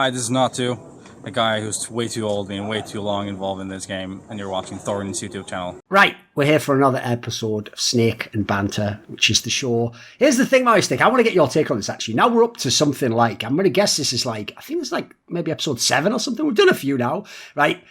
Hi, this is Natu, a guy who's way too old and way too long involved in this game, and you're watching Thorin's YouTube channel. Right, we're here for another episode of Snake and Banter, which is the show. Here's the thing, Mauisnake, I want to get your take on this, actually. Now we're up to something like, I'm going to guess this is like, I think it's like maybe episode 7 or something. We've done a few now, right?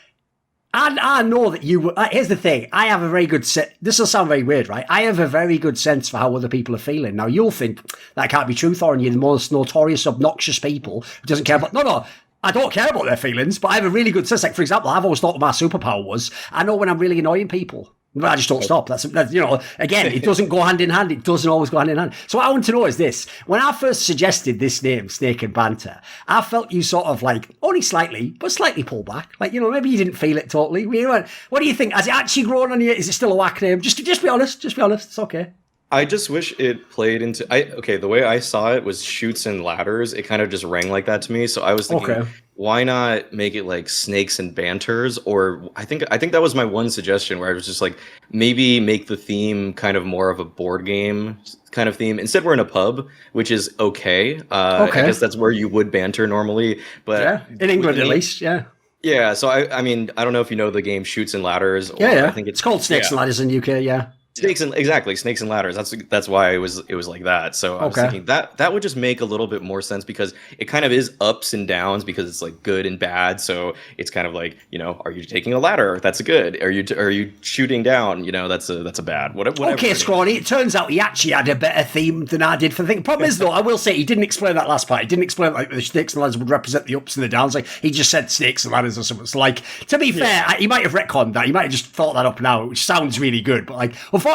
And I know that you... here's the thing. I have a very good... This will sound very weird, right? I have a very good sense for how other people are feeling. Now, you'll think that can't be true, Thorin. You're the most notorious, obnoxious people who doesn't care about... No, I don't care about their feelings, but I have a really good sense. Like, for example, I've always thought my superpower was I know when I'm really annoying people. But I just don't stop. That's, you know, again, it doesn't go hand in hand. It doesn't always go hand in hand. So what I want to know is this. When I first suggested this name, Snake and Banter, I felt you sort of like, only slightly, but slightly pull back. Like, you know, maybe you didn't feel it totally. What do you think? Has it actually grown on you? Is it still a whack name? Just be honest. Just be honest. It's okay. I just wish it played into... the way I saw it was shoots and ladders. It kind of just rang like that to me. So I was thinking, why not make it like snakes and banters? Or I think that was my one suggestion, where I was just like, maybe make the theme kind of more of a board game kind of theme. Instead, we're in a pub, which is okay. I guess that's where you would banter normally. But yeah, in England at least, yeah. Yeah, so I mean, I don't know if you know the game Shoots and Ladders. Or yeah. I think it's called Snakes and Ladders in the UK, yeah. Snakes and Ladders. That's why it was like that. So I was thinking that would just make a little bit more sense, because it kind of is ups and downs, because it's like good and bad. So it's kind of like, you know, are you taking a ladder? That's a good. Are you shooting down? You know, that's a bad. Whatever. Okay, Scrawny. It turns out he actually had a better theme than I did for the thing. Problem is, though, I will say he didn't explain that last part. He didn't explain like the snakes and ladders would represent the ups and the downs. Like he just said snakes and ladders or something. So like, to be fair, he might have retconned that. He might have just thought that up now, which sounds really good. But like, unfortunately,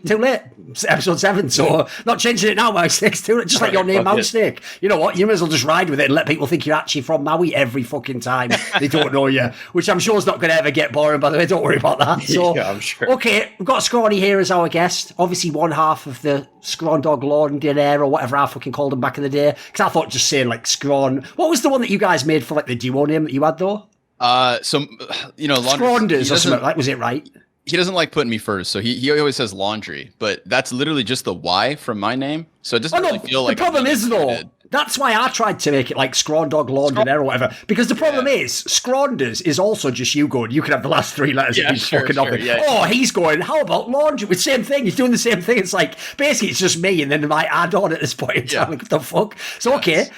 too late. Episode 7, so not changing it now, Mauisnake's too late. Just like your name, Mauisnake. You know what? You may as well just ride with it and let people think you're actually from Maui every fucking time they don't know you, which I'm sure is not going to ever get boring, by the way. Don't worry about that. So, yeah, I'm sure. Okay, we've got Scrawny here as our guest. Obviously, one half of the Scrawn Dog Londonere or whatever I fucking called him back in the day. Because I thought just saying like Scrawn. What was the one that you guys made for like the duo name that you had though? Scrawnders or something like, was it right? He doesn't like putting me first, so he always says laundry, but that's literally just the Y from my name, so it doesn't really feel like... The problem is, though, that's why I tried to make it like Scrawn Dog Londonere or whatever, because the problem is, Scrawnders is also just you going, you can have the last 3 letters and he's fucking nothing. Yeah. Oh, he's going, how about laundry? With same thing, he's doing the same thing. It's like, basically, it's just me, and then my add-on at this point in time. Like, what the fuck? So, okay,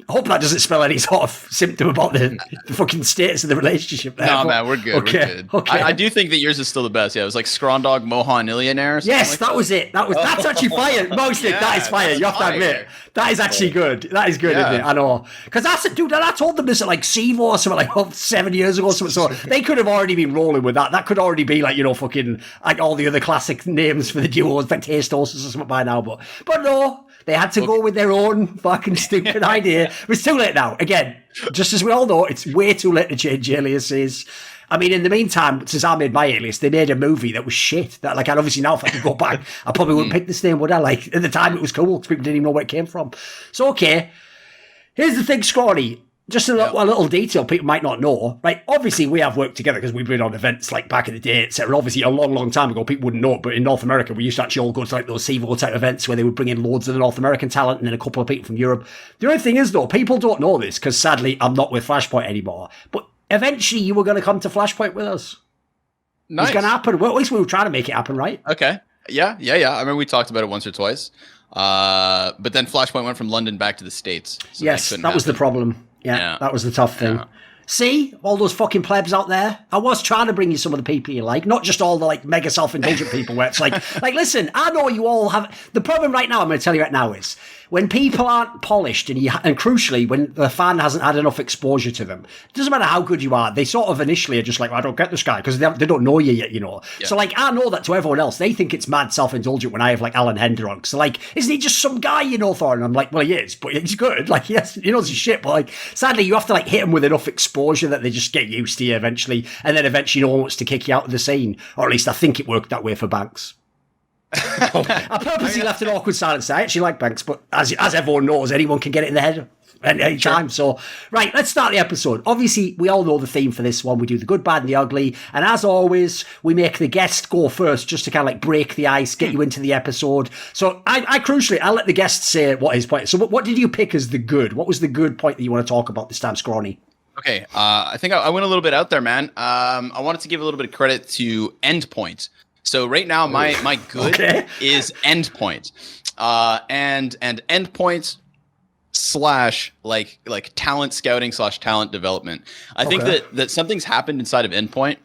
hope that doesn't spell any sort of symptom about the fucking status of the relationship there. No, man, we're good. Okay, we're good. Okay. I do think that yours is still the best. Yeah, it was like Scrawn Dog Mohan Illionaire. Yes, that was it. That's actually fire. Mauisnake, that is fire. You have to admit. That is actually good. That is good, isn't it? I know. Because I said, dude, I told them this at like CSGO or something like 7 years ago or something. So they could have already been rolling with that. That could already be like, you know, fucking like all the other classic names for the duos, like Taste Horses or something by now. But no, they had to go with their own fucking stupid idea. It's too late now. Again, just as we all know, it's way too late to change aliases. I mean, in the meantime, since I made my alias, they made a movie that was shit. That, like, and obviously now if I could go back, I probably wouldn't pick this name, would I? Like, at the time it was cool because people didn't even know where it came from. So, okay. Here's the thing, Scrawny. Just a little detail people might not know, right? Obviously, we have worked together because we've been on events like back in the day, etc. Obviously, a long, long time ago, people wouldn't know it, but in North America, we used to actually all go to like those CSGO type events where they would bring in loads of the North American talent and then a couple of people from Europe. The only thing is, though, people don't know this because sadly, I'm not with Flashpoint anymore. But eventually, you were going to come to Flashpoint with us. Nice. It's going to happen. Well, at least we were trying to make it happen, right? Okay. Yeah. I remember we talked about it once or twice. But then Flashpoint went from London back to the States. So yes, that was the problem. Yeah, that was the tough thing. Yeah. See, all those fucking plebs out there. I was trying to bring you some of the people you like, not just all the like mega self-indulgent people where it's like listen, I know you all have... The problem right now, I'm going to tell you right now, is when people aren't polished and crucially, when the fan hasn't had enough exposure to them, it doesn't matter how good you are, they sort of initially are just like, I don't get this guy because they don't know you yet, you know. Yeah. So like, I know that to everyone else, they think it's mad self-indulgent when I have like Alan Hender on. So like, isn't he just some guy, you know, Thorin? I'm like, well, he is, but he's good. Like, yes, he knows his shit, but like, sadly, you have to like hit him with enough exposure that they just get used to you eventually, and then eventually no one wants to kick you out of the scene, or at least I think it worked that way for Banks. I purposely left an awkward silence. I actually like Banks, but as everyone knows, anyone can get it in their head at any time. So, right, let's start the episode. Obviously, we all know the theme for this one. We do the good, bad, and the ugly. And as always, we make the guest go first just to kind of like break the ice, get you into the episode. So, I'll let the guest say what his point is. So, what did you pick as the good? What was the good point that you want to talk about this time, Scrawny? Okay, I think I went a little bit out there, man. I wanted to give a little bit of credit to Endpoint. So right now, my good is Endpoint, and Endpoint / like talent scouting / talent development. I think that something's happened inside of Endpoint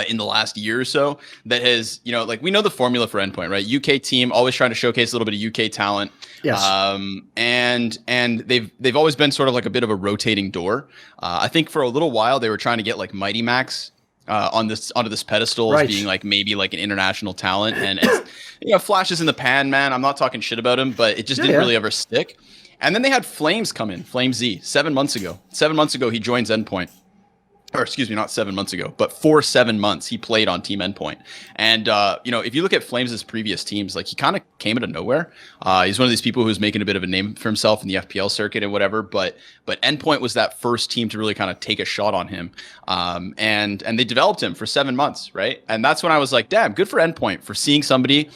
in the last year or so that has, like we know the formula for Endpoint, right? UK team always trying to showcase a little bit of UK talent. Yes. And they've always been sort of like a bit of a rotating door. I think for a little while they were trying to get like Mighty Max onto this pedestal as being like maybe like an international talent, and it's flashes in the pan, man. I'm not talking shit about him, but it just didn't really ever stick. And then they had Flames come in, Flamez 7 months ago. 7 months ago he joins Endpoint. Or excuse me, not 7 months ago, but for 7 months he played on Team Endpoint. And if you look at Flames' previous teams, like he kind of came out of nowhere. He's one of these people who's making a bit of a name for himself in the FPL circuit and whatever. But Endpoint was that first team to really kind of take a shot on him. And they developed him for 7 months, right? And that's when I was like, damn, good for Endpoint for seeing somebody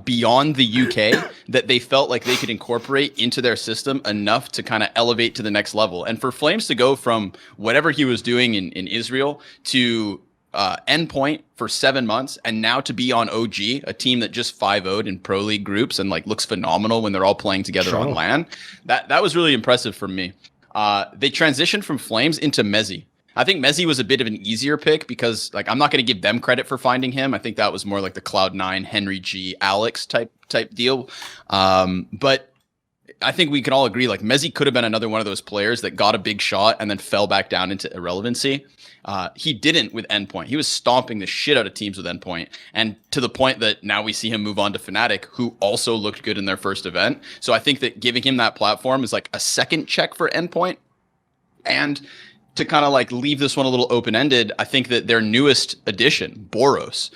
beyond the UK that they felt like they could incorporate into their system enough to kind of elevate to the next level. And for Flames to go from whatever he was doing in Israel to Endpoint for 7 months, and now to be on OG, a team that just 5-0'd in Pro League groups and like looks phenomenal when they're all playing together on LAN. That was really impressive for me. They transitioned from Flames into mezii. I think mezii was a bit of an easier pick because, like, I'm not going to give them credit for finding him. I think that was more like the Cloud9, Henry G, Alex type deal. But I think we can all agree, like, mezii could have been another one of those players that got a big shot and then fell back down into irrelevancy. He didn't with Endpoint. He was stomping the shit out of teams with Endpoint, and to the point that now we see him move on to Fnatic, who also looked good in their first event. So I think that giving him that platform is like a second check for Endpoint. And to kind of like leave this one a little open-ended, I think that their newest addition, Boros,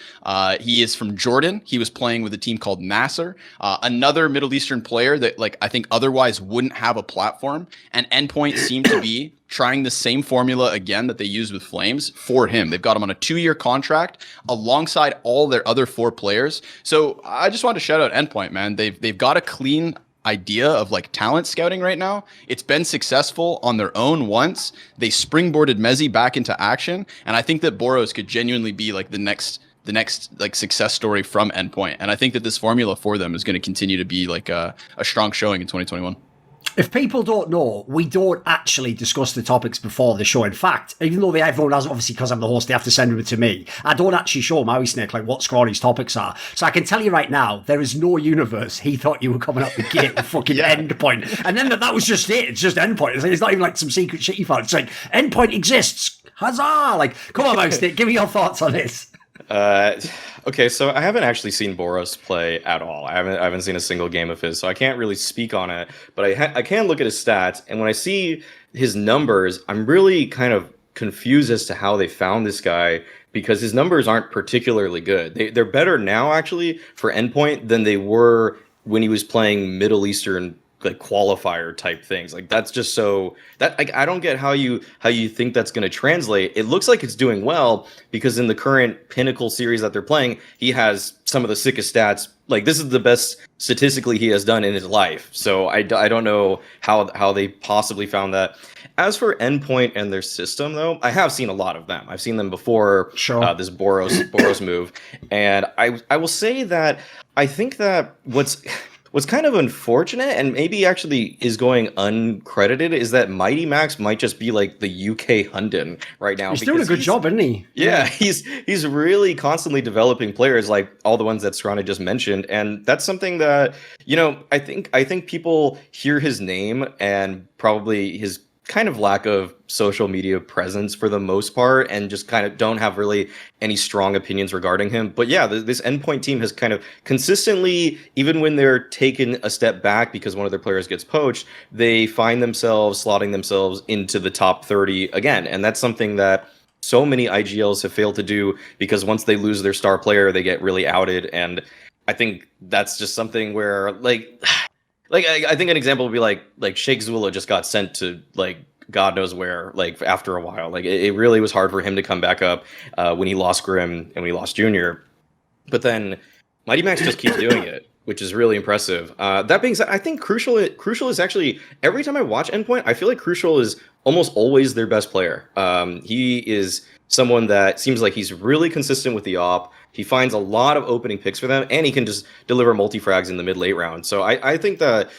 he is from Jordan. He was playing with a team called Nasser, another Middle Eastern player that like I think otherwise wouldn't have a platform. And Endpoint seemed to be trying the same formula again that they used with Flames for him. They've got him on a 2-year contract alongside all their other 4 players. So I just want to shout out Endpoint, man. They've got a clean idea of like talent scouting right now. It's been successful on their own once. They springboarded mezii back into action, and I think that Boros could genuinely be like the next like success story from Endpoint. And I think that this formula for them is going to continue to be like a strong showing in 2021. If people don't know, we don't actually discuss the topics before the show. In fact, even though everyone has, obviously because I'm the host, they have to send them to me, I don't actually show Mauisnake like what Scrawny's topics are. So I can tell you right now, there is no universe he thought you were coming up the gate with fucking Endpoint. And then that was just it. It's just Endpoint. It's not even like some secret shit you found. It's like, Endpoint exists. Huzzah! Like, come on, Mauisnake, give me your thoughts on this. Okay, so I haven't actually seen Boros play at all. I haven't seen a single game of his, so I can't really speak on it. But I can look at his stats, and when I see his numbers, I'm really kind of confused as to how they found this guy, because his numbers aren't particularly good. They're better now actually for Endpoint than they were when he was playing Middle Eastern like qualifier type things. Like that's just so that like I don't get how you think that's going to translate. It looks like it's doing well because in the current Pinnacle series that they're playing, he has some of the sickest stats. Like this is the best statistically he has done in his life. So I don't know how they possibly found that. As for Endpoint and their system, though, I have seen a lot of them. I've seen them before this Boros move, and I will say that I think that what's kind of unfortunate and maybe actually is going uncredited is that Mighty Max might just be like the UK Hunden right now. He's doing a good job, isn't he? Yeah, he's really constantly developing players like all the ones that Scrawny just mentioned. And that's something that, I think people hear his name and probably his kind of lack of social media presence for the most part and just kind of don't have really any strong opinions regarding him. But yeah, this Endpoint team has kind of consistently, even when they're taken a step back because one of their players gets poached, they find themselves slotting themselves into the top 30 again. And that's something that so many IGLs have failed to do because once they lose their star player, they get really outed. And I think that's just something where like I think an example would be like Sheikh Zula just got sent to like God knows where, like after a while. Like it really was hard for him to come back up when he lost Grim and when he lost Junior. But then Mighty Max just keeps doing it, which is really impressive. That being said, I think Crucial is actually, every time I watch Endpoint, I feel like Crucial is almost always their best player. He is someone that seems like he's really consistent with the op. He finds a lot of opening picks for them, and he can just deliver multi-frags in the mid-late round. So I think that,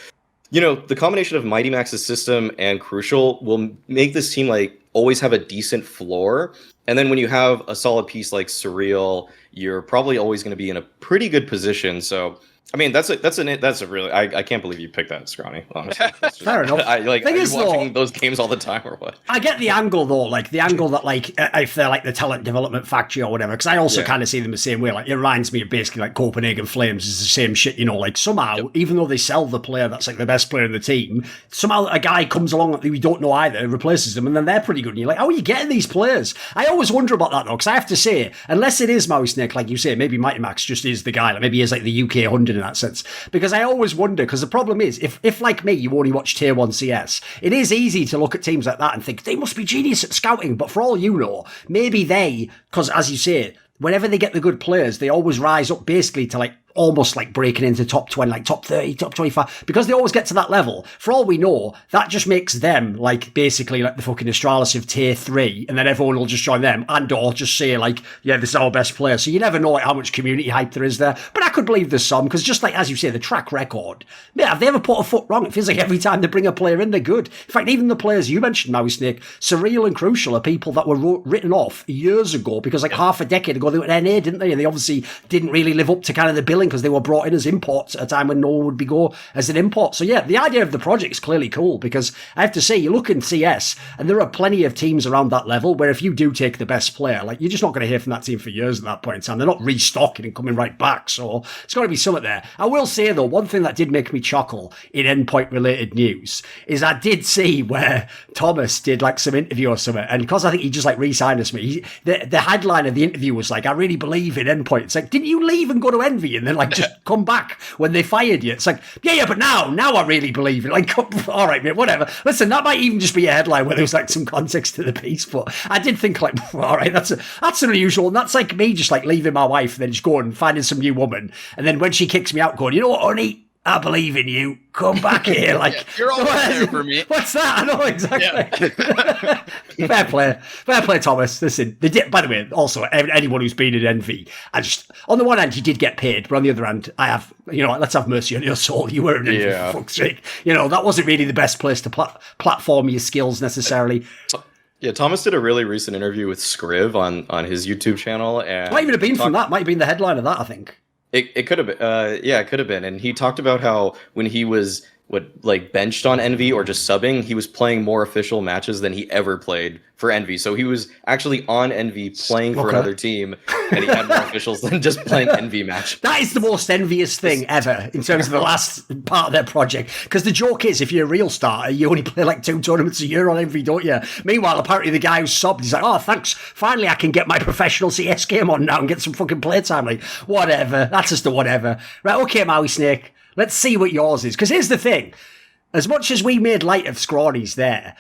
you know, the combination of Mighty Max's system and Crucial will make this team like always have a decent floor. And then when you have a solid piece like Surreal, you're probably always going to be in a pretty good position. So I mean, that's a really, I can't believe you picked that, Scrawny, honestly. Fair enough. Are you watching those games all the time or what? I get the angle though, like the angle that like if they're like the talent development factory or whatever, because I also kind of see them the same way. Like it reminds me of basically like Copenhagen Flames is the same shit, you know, like somehow, even though they sell the player that's like the best player in the team, somehow a guy comes along that we don't know either, replaces them, and then they're pretty good. And you're like, how are you getting these players? I always wonder about that though, because I have to say, unless it is Mauisnake, like you say, maybe Mighty Max just is the guy, like maybe he is like the UK 100 in that sense. Because I always wonder, because the problem is, if like me, you only watch Tier 1 CS, it is easy to look at teams like that and think, they must be genius at scouting, but for all you know, maybe they, because as you say, whenever they get the good players, they always rise up basically to like, almost like breaking into top 20, like top 30, top 25, because they always get to that level. For all we know, that just makes them like basically like the fucking Astralis of tier 3, and then everyone will just join them and or just say like, yeah, this is our best player. So you never know like, how much community hype there is there. But I could believe there's some, because just like as you say, the track record, yeah, have they ever put a foot wrong? It feels like every time they bring a player in, they're good. In fact, even the players you mentioned, Mauisnake, Surreal and Crucial are people that were written off years ago because like half a decade ago they were at NA, didn't they? And they obviously didn't really live up to kind of the billing because they were brought in as imports at a time when no one would be go as an import. So yeah, the idea of the project is clearly cool, because I have to say, you look in CS and there are plenty of teams around that level where if you do take the best player, like you're just not going to hear from that team for years at that point in time. They're not restocking and coming right back. So it's got to be something there. I will say though, one thing that did make me chuckle in Endpoint related news is I did see where Thomas did like some interview or something, and because I think he just like re-signed us, the headline of the interview was like, I really believe in Endpoint. It's like, didn't you leave and go to Envy and then like just come back when they fired you? It's like, yeah, but now I really believe it. Like, all right, mate, whatever. Listen, that might even just be a headline where there was like some context to the piece, but I did think like, all right, that's unusual, and that's like me just like leaving my wife and then just going and finding some new woman, and then when she kicks me out, going, you know what, honey, I believe in you. Come back here. Like, you're always there for me. What's that? I know exactly. Yeah. Fair play, Thomas. Listen, they did. By the way, also anyone who's been in Envy, I just on the one hand you did get paid, but on the other hand, I have, you know, let's have mercy on your soul. You were in Envy, for fuck's sake. You know, that wasn't really the best place to platform your skills necessarily. Yeah, Thomas did a really recent interview with Scriv on his YouTube channel, and might even have been from that. Might have been the headline of that, I think. It could have been, yeah, it could have been. And he talked about how when he was benched on Envy or just subbing, he was playing more official matches than he ever played for Envy. So he was actually on Envy playing for another team, and he had more officials than just playing Envy match. That is the most envious thing ever in terms of the last part of their project. Because the joke is, if you're a real starter, you only play like 2 tournaments a year on Envy, don't you? Meanwhile, apparently the guy who subbed, he's like, oh, thanks. Finally, I can get my professional CS game on now and get some fucking playtime. Like, whatever. That's just a whatever. Right, okay, Mauisnake. Let's see what yours is. Because here's the thing. As much as we made light of Scrawny's there,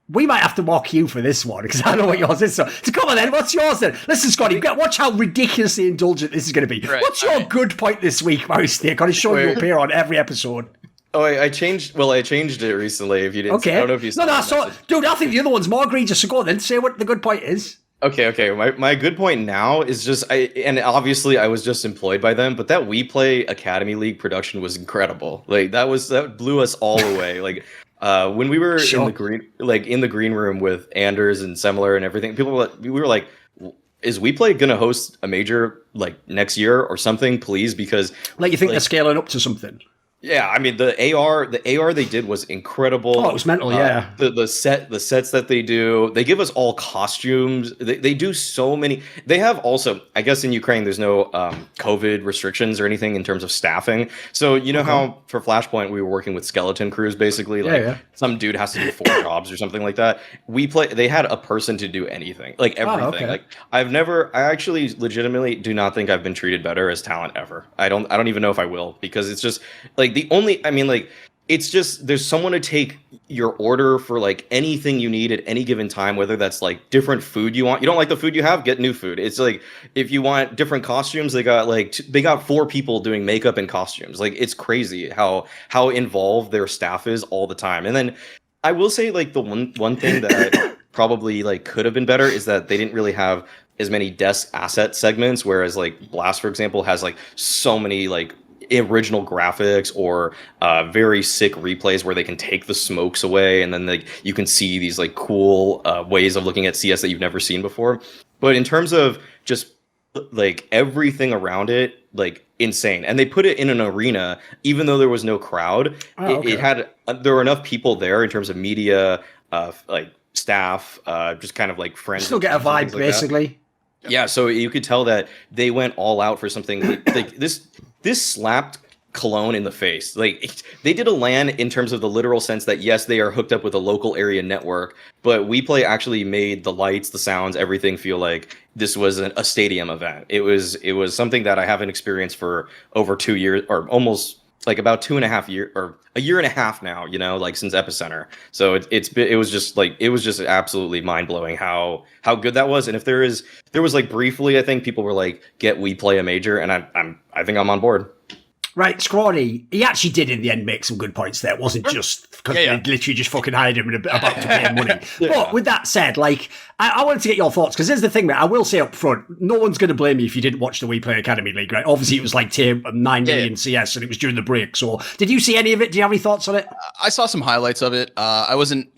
we might have to mock you for this one, because I know what yours is. So come on then, what's yours then? Listen, Scrawny, watch how ridiculously indulgent this is going to be. Right. What's your good point this week, Mauisnake? I'm sure you appear on every episode. Oh, I changed it recently, if you didn't see. I don't know if you saw dude, I think the other one's more egregious. So go on then, say what the good point is. Okay. My good point now is just and obviously I was just employed by them, but that WePlay Academy League production was incredible. Like that blew us all away. Like when we were in the green room with Anders and Semler and everything, we were like, is WePlay gonna host a major like next year or something, please? Because like you think they're scaling up to something. Yeah, I mean the AR they did was incredible. Oh, it was mental, yeah. The sets that they do, they give us all costumes. They do so many. They have also, I guess in Ukraine there's no COVID restrictions or anything in terms of staffing. So you know how for Flashpoint we were working with skeleton crews basically, like some dude has to do 4 jobs or something like that. They had a person to do anything, like everything. Like I actually legitimately do not think I've been treated better as talent ever. I don't even know if I will, because it's just like it's just there's someone to take your order for like anything you need at any given time, whether that's like different food you want. You don't like the food you have, get new food. It's like if you want different costumes, they got 4 people doing makeup and costumes. Like it's crazy how involved their staff is all the time. And then I will say like the one thing that probably like could have been better is that they didn't really have as many desk asset segments, whereas like Blast, for example, has like so many like original graphics or very sick replays where they can take the smokes away, and then like you can see these like cool ways of looking at CS that you've never seen before. But in terms of just like everything around it, like insane. And they put it in an arena even though there was no crowd. It had there were enough people there in terms of media, like staff, just kind of like friends. Still get a vibe, like basically. Yeah, so you could tell that they went all out for something like this slapped Cologne in the face. Like they did a LAN in terms of the literal sense that yes, they are hooked up with a local area network, but WePlay actually made the lights, the sounds, everything feel like this was a stadium event. It was something that I haven't experienced for over 2 years, or almost like about 2.5 years, or a year and a half now, you know, like since Epicenter. So it was just absolutely mind blowing how good that was. And if there was like briefly, I think people were like, get WePlay a major, and I think I'm on board. Right, Scrawny, he actually did in the end make some good points there. It wasn't just because they literally just fucking hired him and about to pay him money. But with that said, like, I wanted to get your thoughts, because here's the thing, mate. I will say up front, no one's going to blame you if you didn't watch the WePlay Academy League, right? Obviously, it was like tier 9 million CS, and it was during the break. So, did you see any of it? Do you have any thoughts on it? I saw some highlights of it. I wasn't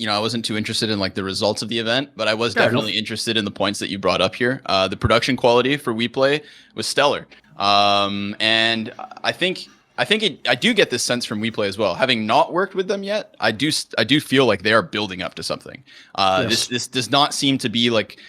too interested in like the results of the event, but I was definitely interested in the points that you brought up here. The production quality for WePlay was stellar, and I do get this sense from WePlay as well. Having not worked with them yet, I do feel like they are building up to something. This does not seem to be like.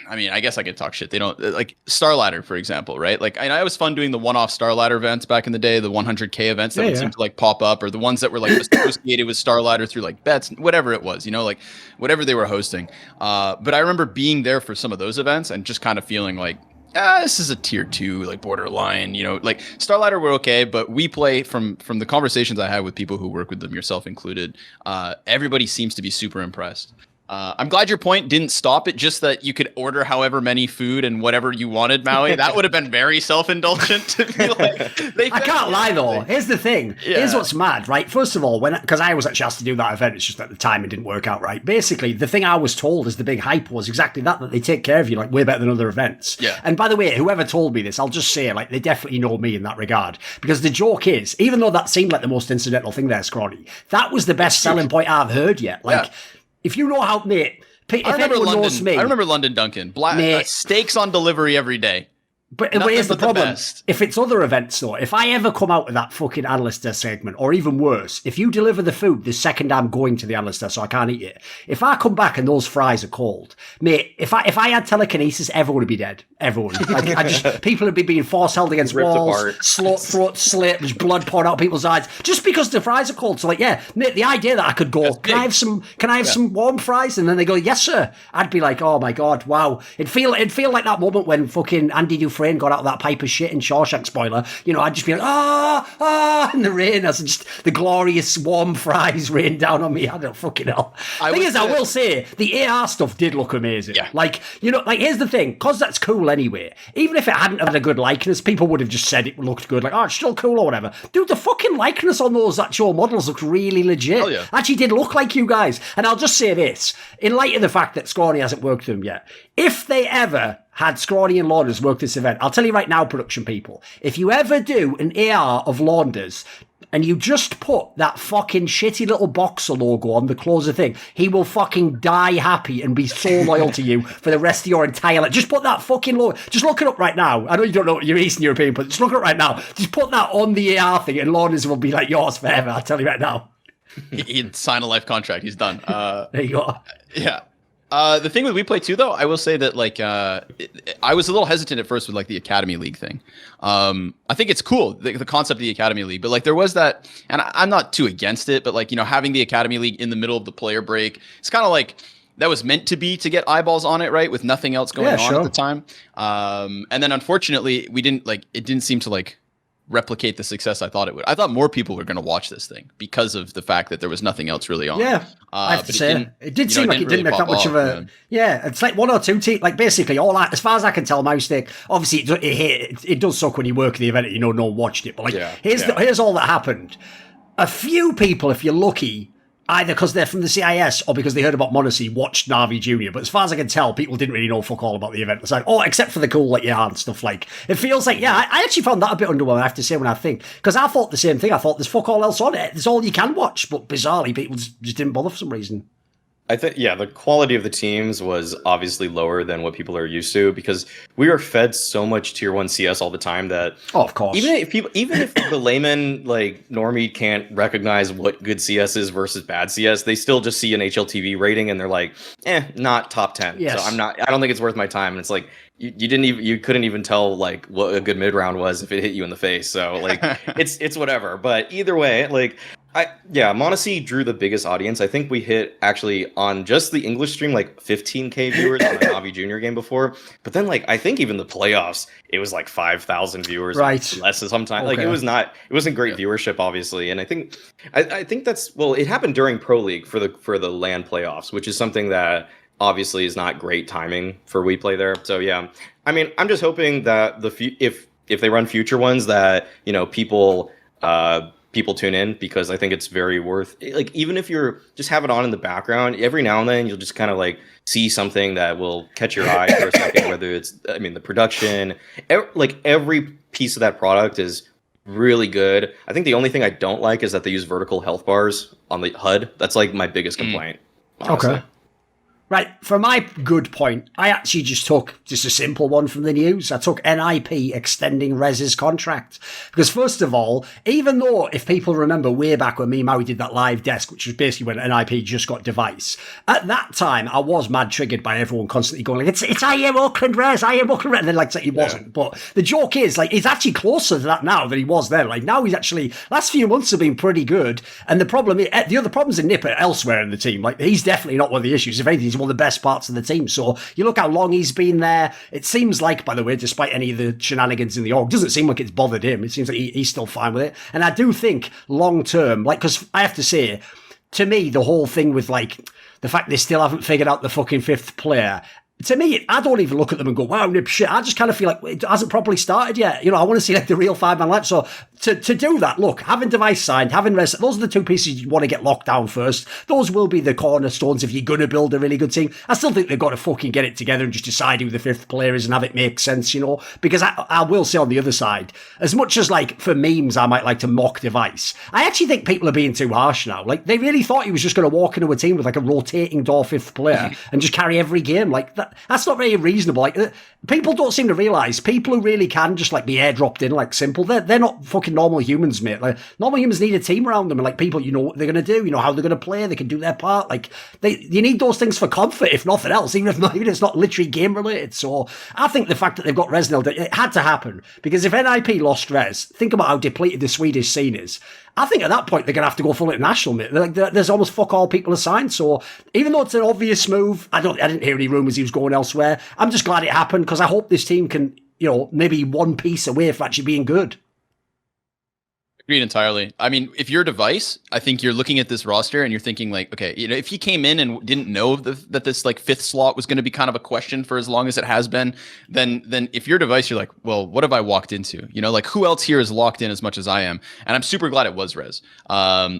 I mean, I guess I could talk shit. They don't like Star Ladder, for example, right? Like, I know it was fun doing the one-off Star Ladder events back in the day, the 100K events that would seem to like pop up, or the ones that were like associated with Star Ladder through like bets, whatever it was, you know, like whatever they were hosting. But I remember being there for some of those events and just kind of feeling like, this is a tier 2, like borderline, you know, like Star Ladder were okay, but WePlay, from the conversations I had with people who work with them, yourself included, everybody seems to be super impressed. I'm glad your point didn't stop it, just that you could order however many food and whatever you wanted, Maui. That would have been very self-indulgent to be like. I can't lie though. Here's the thing. Yeah. Here's what's mad, right? First of all, because I was actually asked to do that event, it's just at the time it didn't work out right. Basically, the thing I was told as the big hype was exactly that they take care of you like way better than other events. Yeah. And by the way, whoever told me this, I'll just say like they definitely know me in that regard, because the joke is, even though that seemed like the most incidental thing there, Scrawny, that was the best selling point I've heard yet. Like. Yeah. If you know how, mate, if anyone knows me... I remember London Duncan. Steaks on delivery every day. But here's the problem. If it's other events, though, if I ever come out with that fucking analyst desk segment, or even worse, if you deliver the food the second I'm going to the analyst desk so I can't eat it, if I come back and those fries are cold, mate, if I had telekinesis, everyone would be dead. Everyone. Like, people would be being force held against walls, throat slit, there's blood pouring out people's eyes, just because the fries are cold. So, like, yeah, mate, the idea that I could go, can I have some warm fries? And then they go, yes, sir. I'd be like, oh my God, wow. It'd feel like that moment when fucking Andy Dufresne got out of that pipe of shit in Shawshank, spoiler, you know, I'd just be like, in the rain, as just the glorious warm fries rain down on me. I don't fucking hell. I will say, the AR stuff did look amazing. Yeah. Like, you know, like, here's the thing, because that's cool anyway, even if it hadn't had a good likeness, people would have just said it looked good, like, oh, it's still cool or whatever. Dude, the fucking likeness on those actual models looks really legit. Hell yeah. Actually did look like you guys. And I'll just say this, in light of the fact that Scrawny hasn't worked with them yet, if they ever had Scrawny and Launders work this event, I'll tell you right now, production people, if you ever do an AR of Launders and you just put that fucking shitty little boxer logo on the closer thing, he will fucking die happy and be so loyal to you for the rest of your entire life. Just put that fucking logo. Just look it up right now. I know you don't know, you're Eastern European, but just look it up right now. Just put that on the AR thing and Launders will be like yours forever. I'll tell you right now. He'd sign a life contract. He's done. There you go. Yeah. The thing with WePlay too, though, I will say that like I was a little hesitant at first with like the Academy League thing. I think it's cool, the concept of the Academy League, but like there was that, and I'm not too against it, but like, you know, having the Academy League in the middle of the player break, it's kind of like that was meant to be to get eyeballs on it, right? With nothing else going on at the time. And then unfortunately, it didn't seem to like replicate the success I thought it would. I thought more people were going to watch this thing because of the fact that there was nothing else really on. Yeah, I have to say, it did seem like it didn't make that much of a. Yeah, it's like one or two teams. Like basically, all that, as far as I can tell, Mauisnake. Obviously, it does suck when you work the event. No one watched it. But like, here's all that happened. A few people, if you're lucky, either because they're from the CIS or because they heard about Monacy, watched Na'Vi Junior. But as far as I can tell, people didn't really know fuck all about the event. It's like, except for the cool like and stuff. Like, it feels like, I actually found that a bit underwhelming, I have to say, when I think, because I thought the same thing. I thought there's fuck all else on it. There's all you can watch, but bizarrely, people just didn't bother for some reason. I think, the quality of the teams was obviously lower than what people are used to because we are fed so much tier 1 CS all the time that of course, even if the layman like normie can't recognize what good CS is versus bad CS, they still just see an HLTV rating and they're like, not top 10. Yes. So I don't think it's worth my time. And it's like you couldn't even tell like what a good mid round was if it hit you in the face. So like it's whatever. But either way, like. Monacy drew the biggest audience. I think we hit actually on just the English stream like 15K viewers on a Na'Vi Junior game before. But then like I think even the playoffs, it was like 5,000 viewers, right? Less sometimes. Okay. Like it wasn't great viewership, obviously. And I think that's it happened during Pro League for the LAN playoffs, which is something that obviously is not great timing for WePlay there. So yeah, I mean, I'm just hoping that if they run future ones that people tune in because I think it's very worth like even if you're just have it on in the background every now and then you'll just kind of like see something that will catch your eye for a second, whether it's the production, like every piece of that product is really good. I think the only thing I don't like is that they use vertical health bars on the HUD. That's like my biggest complaint. Honestly. Okay. Right, for my good point, I actually just took a simple one from the news. I took NIP extending Rez's contract. Because first of all, even though if people remember way back when me and Maui did that live desk, which was basically when NIP just got device, at that time I was mad triggered by everyone constantly going like, it's I am Auckland Rez, I am Auckland Rez, and then like he wasn't. But the joke is like he's actually closer to that now than he was then. Like now he's actually, last few months have been pretty good. And the problem is, the other problems in Nip are elsewhere in the team. Like he's definitely not one of the issues. If anything, he's one of the best parts of the team. So you look how long he's been there. It seems like, by the way, despite any of the shenanigans in the org, doesn't seem like it's bothered him. It seems like he's still fine with it. And I do think long term, like, because I have to say, to me, the whole thing with like the fact they still haven't figured out the fucking fifth player. To me, I don't even look at them and go, wow, Nip shit. I just kind of feel like it hasn't properly started yet. I want to see like the real 5-man lineup. So to do that, look, having device signed, having Rez, those are the two pieces you want to get locked down first. Those will be the cornerstones if you're going to build a really good team. I still think they've got to fucking get it together and just decide who the fifth player is and have it make sense, because I will say on the other side, as much as like for memes, I might like to mock device. I actually think people are being too harsh now. Like they really thought he was just going to walk into a team with like a rotating door fifth player and just carry every game. Like that's not very reasonable. Like people don't seem to realize people who really can just like be airdropped in like simple. They're not fucking normal humans, mate. Like normal humans need a team around them and like people what they're gonna do, how they're gonna play. They can do their part. Like you need those things for comfort, if nothing else. Even if it's not literally game related. So I think the fact that they've got Rez nailed it had to happen because if NIP lost Rez, think about how depleted the Swedish scene is. I think at that point they're going to have to go full international, mate. Like, there's almost fuck all people assigned. So even though it's an obvious move, I didn't hear any rumours he was going elsewhere. I'm just glad it happened because I hope this team can, maybe one piece away from actually being good. Agreed entirely. I mean, if you're a device, I think you're looking at this roster and you're thinking like, okay, you know, if he came in and didn't know that this like 5th slot was going to be kind of a question for as long as it has been, then if you're a device, you're like, well, what have I walked into? You know, like who else here is locked in as much as I am? And I'm super glad it was Rez.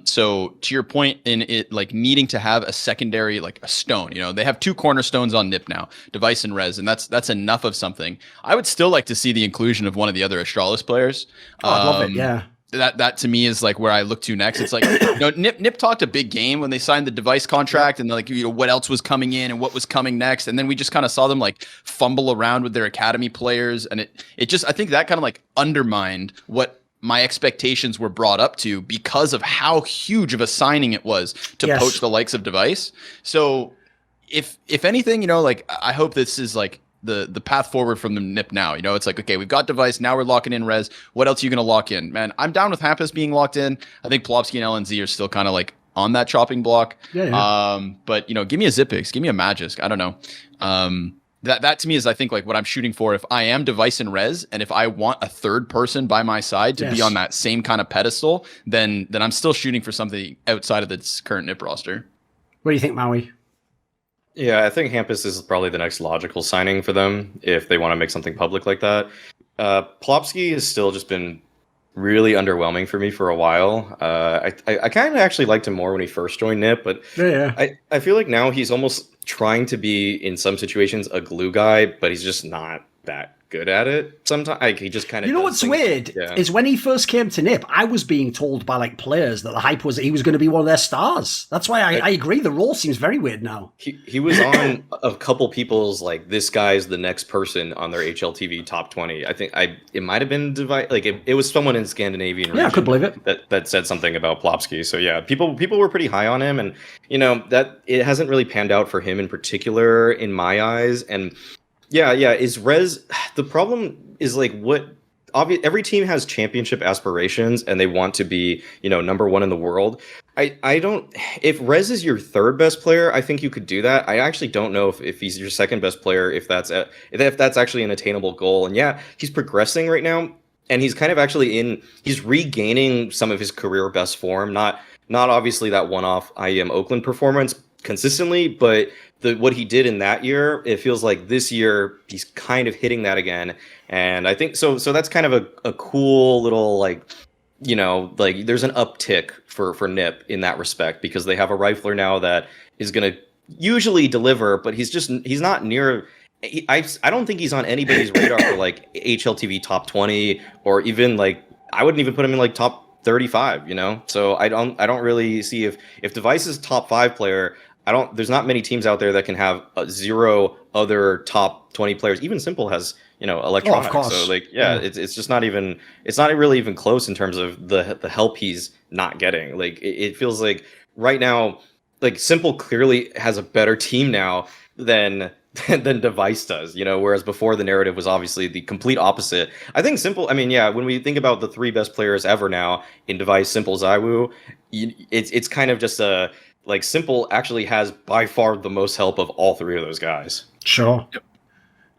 So to your point in it, like needing to have a secondary, like a stone, you know, they have 2 cornerstones on NIP now, device and Rez, and that's enough of something. I would still like to see the inclusion of one of the other Astralis players. Oh, I love it. Yeah. That to me is like where I look to next. It's like, you know, Nip talked a big game when they signed the device contract and like, you know, what else was coming in and what was coming next. And then we just kind of saw them like fumble around with their academy players. And it just, I think that kind of like undermined what my expectations were brought up to because of how huge of a signing it was to poach the likes of device. So if anything, you know, like I hope this is like, the path forward from the NIP now. You know, it's like, okay, we've got device, now we're locking in Rez. What else are you going to lock in? Man, I'm down with Hampus being locked in. I think Plopsky and LNZ are still kind of like on that chopping block. But, you know, give me a Zipix, give me a Magisk. I don't know. That to me is, I think, like what I'm shooting for. If I am device and Rez, and if I want a third person by my side to be on that same kind of pedestal, then I'm still shooting for something outside of this current NIP roster. What do you think, Maui? Yeah, I think Hampus is probably the next logical signing for them if they want to make something public like that. Plopsky has still just been really underwhelming for me for a while. I kind of actually liked him more when he first joined NIP, but I feel like now he's almost trying to be, in some situations, a glue guy, but he's just not that good at it. Sometimes like, he just kind of. You know what's weird is when he first came to NIP, I was being told by like players that the hype was that he was going to be one of their stars. That's why I agree. The role seems very weird now. He was on a couple people's like, this guy's the next person on their HLTV top 20. I think it might have been like it was someone in Scandinavian region. Yeah, I could believe it. That said something about Plopsky. So yeah, people were pretty high on him, and you know that it hasn't really panned out for him in particular in my eyes. And yeah, is Rez, the problem is like every team has championship aspirations and they want to be, you know, number 1 in the world. I don't, if Rez is your 3rd best player, I think you could do that. I actually don't know if he's your 2nd best player, if that's actually an attainable goal. And yeah, he's progressing right now, and he's kind of actually he's regaining some of his career best form, not obviously that one-off IEM Oakland performance consistently, but what he did in that year, it feels like this year he's kind of hitting that again. And I think so that's kind of a cool little, like, you know, like there's an uptick for NIP in that respect, because they have a rifler now that is going to usually deliver, but he's not near. I don't think he's on anybody's radar for like HLTV top 20, or even like, I wouldn't even put him in like top 35, you know? So I don't really see if Device is top 5 player, there's not many teams out there that can have 0 other top 20 players. Even Simple has, you know, electronics. Oh, of course. So like, it's just not even, it's not really even close in terms of the help he's not getting. Like it feels like right now, like Simple clearly has a better team now than Device does, you know, whereas before the narrative was obviously the complete opposite. I think Simple, I mean, yeah, when we think about the 3 best players ever now in Device, Simple, ZywOo, it's kind of just like Simple actually has by far the most help of all 3 of those guys. Sure. Yep.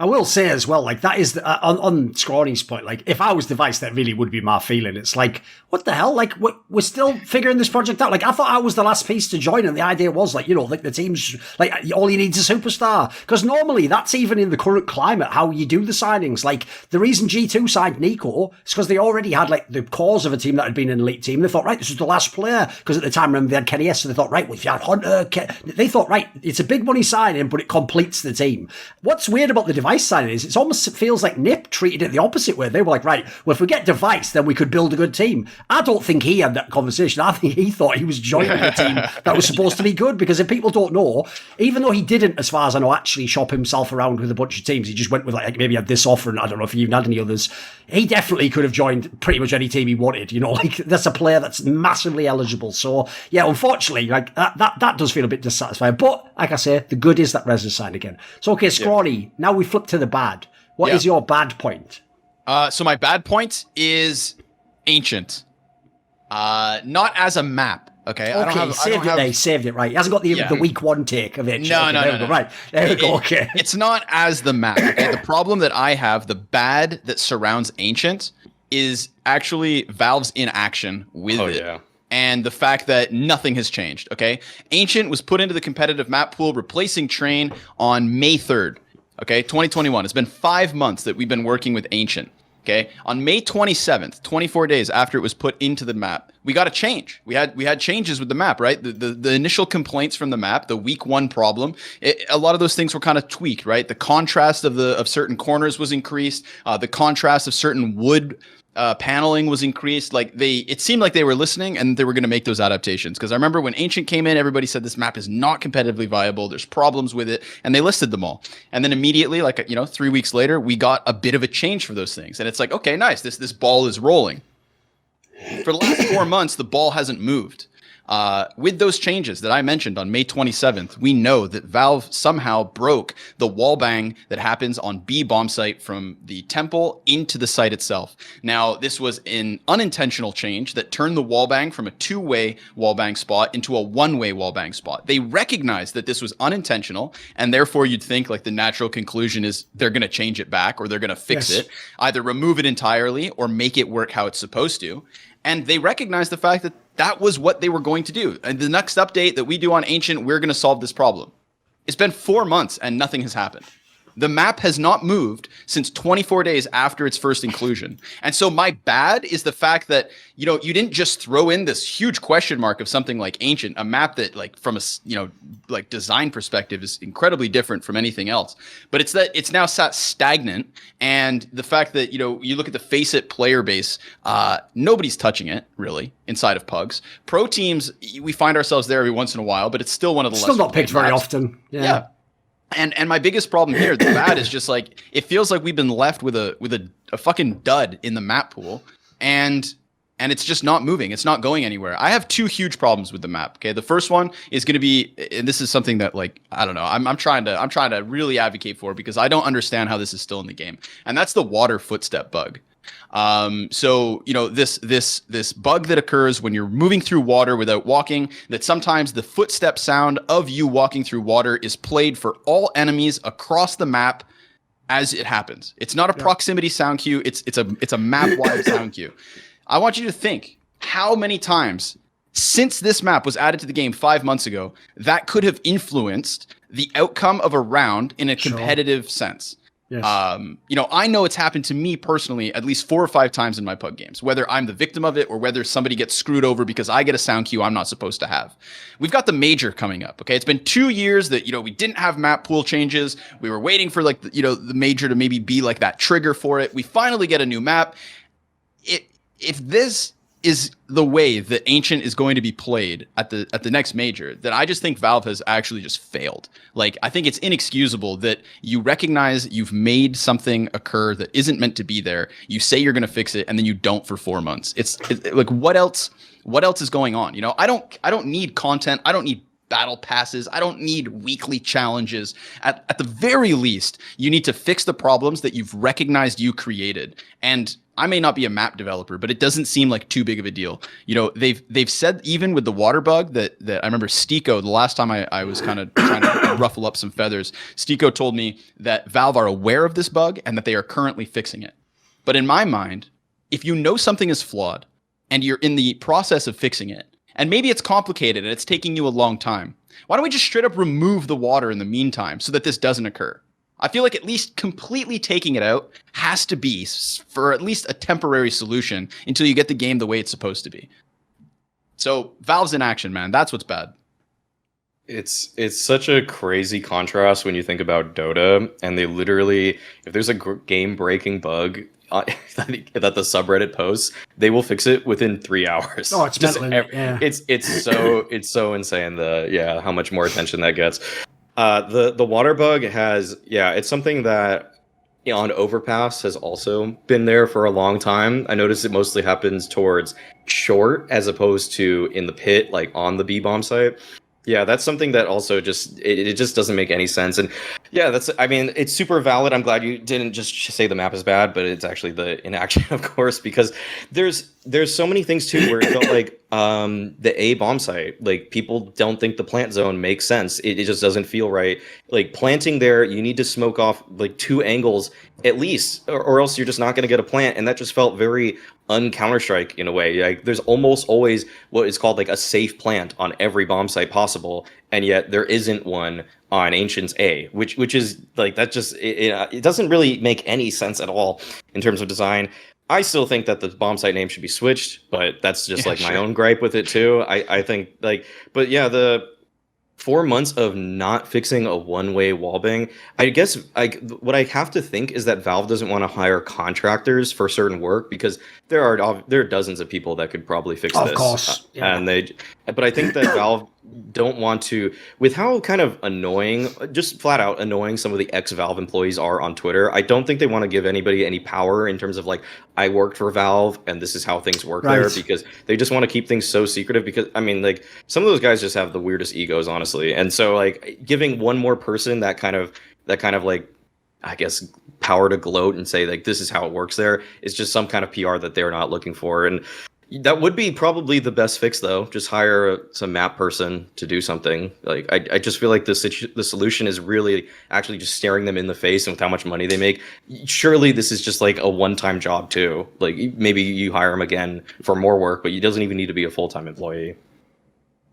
I will say as well, like that is on Scrawny's point. Like if I was Device, that really would be my feeling. It's like, what the hell? Like we're still figuring this project out. Like I thought I was the last piece to join, and the idea was like, you know, like the team's like all you need is a superstar. Because normally that's even in the current climate how you do the signings. Like the reason G2 signed Nico is because they already had like the cause of a team that had been an elite team. They thought, right, this is the last player. Because at the time, remember they had Kenny S, so they thought, right, well, if you had Hunter, they thought, right, it's a big money signing, but it completes the team. What's weird about the Device signing is it almost feels like NIP treated it the opposite way. They were like, right, well, if we get Device, then we could build a good team. I don't think he had that conversation. I think he thought he was joining a team that was supposed to be good, because if people don't know, even though he didn't, as far as I know, actually shop himself around with a bunch of teams, he just went with like maybe had this offer, and I don't know if he even had any others. He definitely could have joined pretty much any team he wanted. You know, like that's a player that's massively eligible. So yeah, unfortunately, like that does feel a bit dissatisfying. But like I say, the good is that Rez is signed again. So okay, Scrawny, now we flip to the bad. What is your bad point? So my bad point is Ancient. Not as a map. Okay. Okay, saved it right. He hasn't got the week 1 take of it. No. Right. There we go. Okay. It's not as the map. Okay. The problem that I have, the bad that surrounds Ancient, is actually Valve's inaction with it. Yeah. And the fact that nothing has changed, okay? Ancient was put into the competitive map pool, replacing Train on May 3rd, okay? 2021. It's been 5 months that we've been working with Ancient, okay? On May 27th, 24 days after it was put into the map, we got a change. We had changes with the map, right? The initial complaints from the map, the week 1 problem, a lot of those things were kind of tweaked, right? The contrast of certain corners was increased. The contrast of certain wood paneling was increased. Like it seemed like they were listening and they were going to make those adaptations. Because I remember when Ancient came in, everybody said this map is not competitively viable. There's problems with it, and they listed them all. And then immediately, 3 weeks later, we got a bit of a change for those things. And it's like, okay, nice. This ball is rolling. For the last 4 months, the ball hasn't moved. With those changes that I mentioned on May 27th, we know that Valve somehow broke the wallbang that happens on B bomb site from the temple into the site itself. Now, this was an unintentional change that turned the wallbang from a 2-way wallbang spot into a 1-way wallbang spot. They recognized that this was unintentional, and therefore you'd think like the natural conclusion is they're going to change it back or they're going to fix it, either remove it entirely or make it work how it's supposed to. And they recognized the fact that that was what they were going to do. And the next update that we do on Ancient, we're going to solve this problem. It's been 4 months and nothing has happened. The map has not moved since 24 days after its first inclusion. And so my bad is the fact that, you didn't just throw in this huge question mark of something like Ancient, a map that from a, design perspective is incredibly different from anything else. But it's that it's now sat stagnant. And the fact that, you look at the Faceit player base, nobody's touching it really inside of Pugs. Pro teams, we find ourselves there every once in a while, but it's still one of the still not picked very maps. often. Yeah. And my biggest problem here, the bad, is just it feels like we've been left with a fucking dud in the map pool, and it's just not moving. It's not going anywhere. I have 2 huge problems with the map. Okay, the first one is going to be, and this is something that I don't know, I'm trying to really advocate for because I don't understand how this is still in the game, and that's the water footstep bug. So this bug that occurs when you're moving through water without walking, that sometimes the footstep sound of you walking through water is played for all enemies across the map as it happens. It's not a proximity sound cue. It's a map wide sound cue. I want you to think how many times since this map was added to the game 5 months ago that could have influenced the outcome of a round in a competitive sense. Yes. I know it's happened to me personally at least 4 or 5 times in my Pug games, whether I'm the victim of it or whether somebody gets screwed over because I get a sound cue I'm not supposed to have. We've got the major coming up. Okay. It's been 2 years that, we didn't have map pool changes. We were waiting for the major to maybe be like that trigger for it. We finally get a new map. If this is the way that Ancient is going to be played at the next major, then I just think Valve has actually just failed. I think it's inexcusable that you recognize you've made something occur that isn't meant to be there. You say you're going to fix it, and then you don't for 4 months. It's like, what else is going on? I don't need content. I don't need battle passes. I don't need weekly challenges. At the very least, you need to fix the problems that you've recognized you created. And I may not be a map developer, but it doesn't seem like too big of a deal. They've said, even with the water bug, that I remember Stiko, the last time I was kind of trying to ruffle up some feathers, Stiko told me that Valve are aware of this bug and that they are currently fixing it. But in my mind, if you know something is flawed and you're in the process of fixing it, and maybe it's complicated and it's taking you a long time, why don't we just straight up remove the water in the meantime so that this doesn't occur? I feel like at least completely taking it out has to be for at least a temporary solution until you get the game the way it's supposed to be. So Valve's inaction, man. That's what's bad. It's such a crazy contrast when you think about Dota, and they literally, if there's a game-breaking bug that the subreddit posts, they will fix it within 3 hours. Oh, it's just yeah. It's so insane how much more attention that gets. The water bug has, it's something that on Overpass has also been there for a long time. I noticed it mostly happens towards short as opposed to in the pit, like on the B bomb site. Yeah, that's something that also just it just doesn't make any sense. And Yeah, I mean, it's super valid. I'm glad you didn't just say the map is bad, but it's actually the inaction, of course, because there's so many things too where it felt like the A bomb site, like people don't think the plant zone makes sense. It just doesn't feel right. Like planting there, you need to smoke off like 2 angles at least, or else you're just not going to get a plant. And that just felt very un-Counter-Strike in a way. Like there's almost always what is called like a safe plant on every bomb site possible, and yet there isn't one on Ancients A, which is like that just it doesn't really make any sense at all in terms of design. I still think that the bomb site name should be switched, but that's just my own gripe with it too. I think but yeah, the 4 months of not fixing a one-way wallbang, I guess what I have to think is that Valve doesn't want to hire contractors for certain work, because there are dozens of people that could probably fix this. Of course. But I think that Valve don't want to, with how kind of annoying, just flat out annoying some of the ex-Valve employees are on Twitter, I don't think they want to give anybody any power in terms of like, I worked for Valve and this is how things work there, because they just want to keep things so secretive, because I mean, like, some of those guys just have the weirdest egos, honestly. And so like giving one more person that kind of like, I guess, power to gloat and say like, this is how it works there, is just some kind of PR that they're not looking for. And that would be probably the best fix, though. Just hire some map person to do something. Like I just feel like the solution is really actually just staring them in the face and with how much money they make. Surely this is just like a one-time job too. Like maybe you hire him again for more work, but he doesn't even need to be a full-time employee.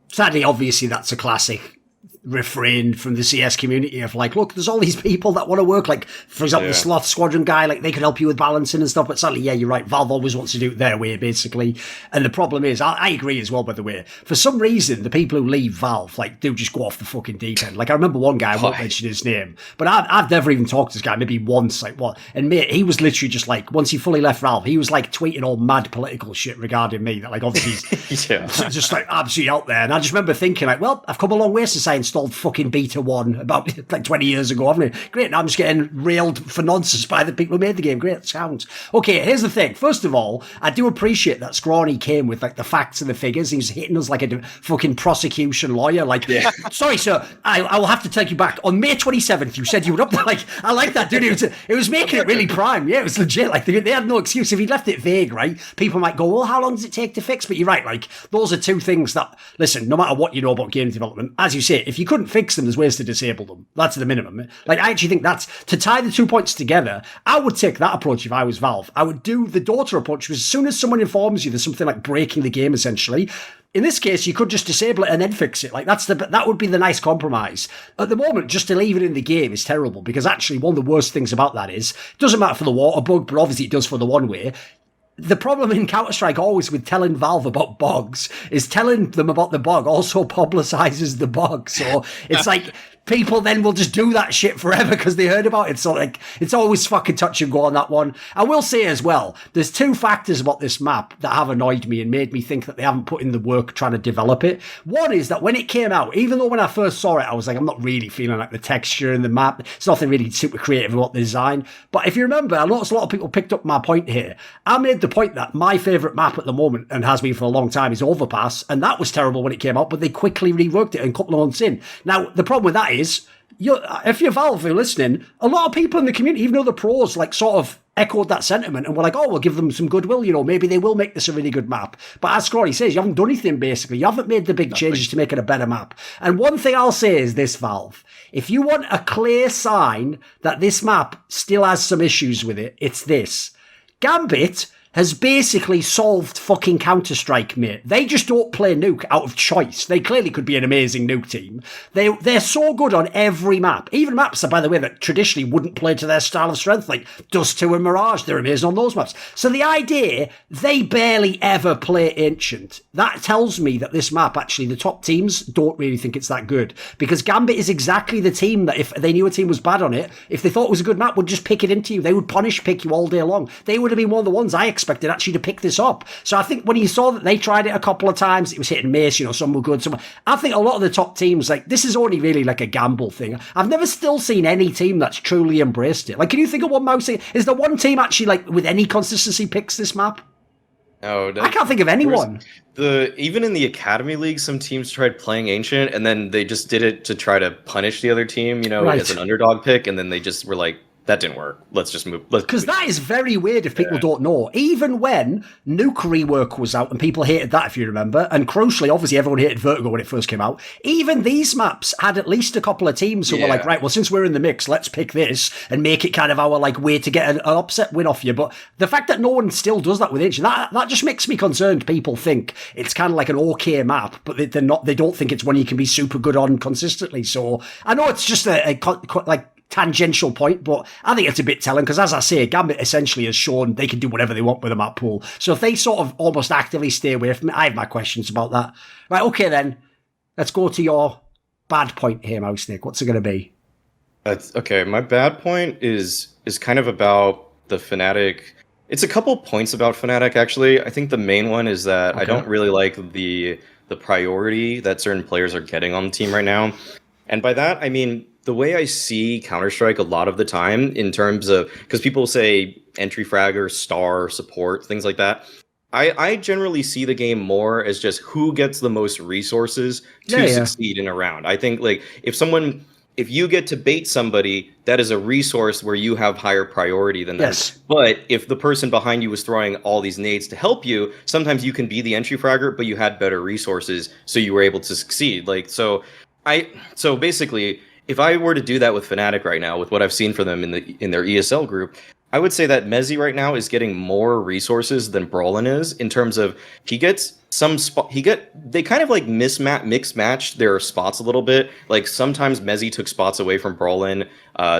Sadly, obviously, that's a classic refrain from the CS community of like, look, there's all these people that want to work, like for example the Sloth Squadron guy, like they could help you with balancing and stuff, but sadly, yeah, you're right, Valve always wants to do it their way basically. And the problem is, I agree as well, by the way, for some reason the people who leave Valve like do just go off the fucking deep end. Like I remember one guy, I won't mention his name, but I've never even talked to this guy, maybe once, like what, and mate, he was literally just like, once he fully left Valve, he was like tweeting all mad political shit regarding me, that like obviously he's just like absolutely out there. And I just remember thinking like, well, I've come a long way since I installed fucking Beta 1 about like 20 years ago, haven't I? Great, now I'm just getting railed for nonsense by the people who made the game. Great, sounds. Okay, here's the thing. First of all, I do appreciate that Scrawny came with like the facts and the figures. He was hitting us like a fucking prosecution lawyer. Like, sorry, sir, I will have to take you back. On May 27th, you said you were up there. Like, I like that, dude. It was making it really prime. Yeah, it was legit. Like, they had no excuse. If he left it vague, right, people might go, well, how long does it take to fix? But you're right, like, those are two things that, listen, no matter what you know about game development, as you say, if you couldn't fix them, there's ways to disable them. That's the minimum. Like, I actually think that's, to tie the 2 points together, I would take that approach if I was Valve. I would do the daughter approach, because as soon as someone informs you there's something like breaking the game, essentially, in this case, you could just disable it and then fix it. Like, that would be the nice compromise. At the moment, just to leave it in the game is terrible, because actually one of the worst things about that is, it doesn't matter for the water bug, but obviously it does for the one-way. The problem in Counter-Strike always with telling Valve about bugs is telling them about the bug also publicizes the bug. So it's like people then will just do that shit forever because they heard about it. So like, it's always fucking touch and go on that one. I will say as well, there's two factors about this map that have annoyed me and made me think that they haven't put in the work trying to develop it. One is that when it came out, even though when I first saw it, I was like, I'm not really feeling like the texture in the map. It's nothing really super creative about the design. But if you remember, a lot of people picked up my point here. I made the point that my favourite map at the moment, and has been for a long time, is Overpass. And that was terrible when it came out, but they quickly reworked it a couple of months in. Now, the problem with that is, if you're Valve, you're listening, a lot of people in the community, even though the pros like sort of echoed that sentiment and were like, oh, we'll give them some goodwill, you know, maybe they will make this a really good map. But as Scrawny says, you haven't done anything basically. You haven't made the big changes to make it a better map. And one thing I'll say is this, Valve, if you want a clear sign that this map still has some issues with it, it's this. Gambit has basically solved fucking Counter-Strike, mate. They just don't play Nuke out of choice. They clearly could be an amazing Nuke team. They're so good on every map. Even maps, by the way, that traditionally wouldn't play to their style of strength, like Dust 2 and Mirage, they're amazing on those maps. So the idea, they barely ever play Ancient. That tells me that this map, actually, the top teams don't really think it's that good. Because Gambit is exactly the team that if they knew a team was bad on it, if they thought it was a good map, would just pick it into you. They would punish pick you all day long. They would have been one of the ones I expected actually to pick this up. So I think when you saw that they tried it a couple of times, it was hit and miss, you know, some were good, some were... I think a lot of the top teams, like, this is only really like a gamble thing. I've never still seen any team that's truly embraced it. Like, can you think of one mouse? Is there one team actually, like, with any consistency picks this map? Oh, I can't think of anyone. Even in the Academy League, some teams tried playing Ancient, and then they just did it to try to punish the other team, as an underdog pick, and then they just were like, that didn't work. Let's just move. Because that is very weird if people don't know. Even when Nuke Rework was out, and people hated that, if you remember, and crucially, obviously, everyone hated Vertigo when it first came out, even these maps had at least a couple of teams who were like, right, well, since we're in the mix, let's pick this and make it kind of our way to get an upset win off you. But the fact that no one still does that with Ancient, that just makes me concerned. People think it's kind of like an okay map, but they don't think it's one you can be super good on consistently. So I know it's just a tangential point, but I think it's a bit telling because, as I say, Gambit essentially has shown they can do whatever they want with a map pool. So if they sort of almost actively stay away from it, I have my questions about that. Right, okay then. Let's go to your bad point here, Mauisnake. What's it going to be? Okay, my bad point is kind of about the Fnatic. It's a couple points about Fnatic, actually. I think the main one is that I don't really like the priority that certain players are getting on the team right now. And by that, I mean, the way I see Counter-Strike a lot of the time in terms of, because people say entry fragger, star, support, things like that. I generally see the game more as just who gets the most resources to succeed in a round. I think if you get to bait somebody, that is a resource where you have higher priority than them. But if the person behind you was throwing all these nades to help you, sometimes you can be the entry fragger, but you had better resources, so you were able to succeed. So basically, if I were to do that with Fnatic right now, with what I've seen for them in their ESL group, I would say that mezii right now is getting more resources than Brolin is in terms of he gets some spot. They kind of like mix-matched their spots a little bit. Like sometimes mezii took spots away from Brolin.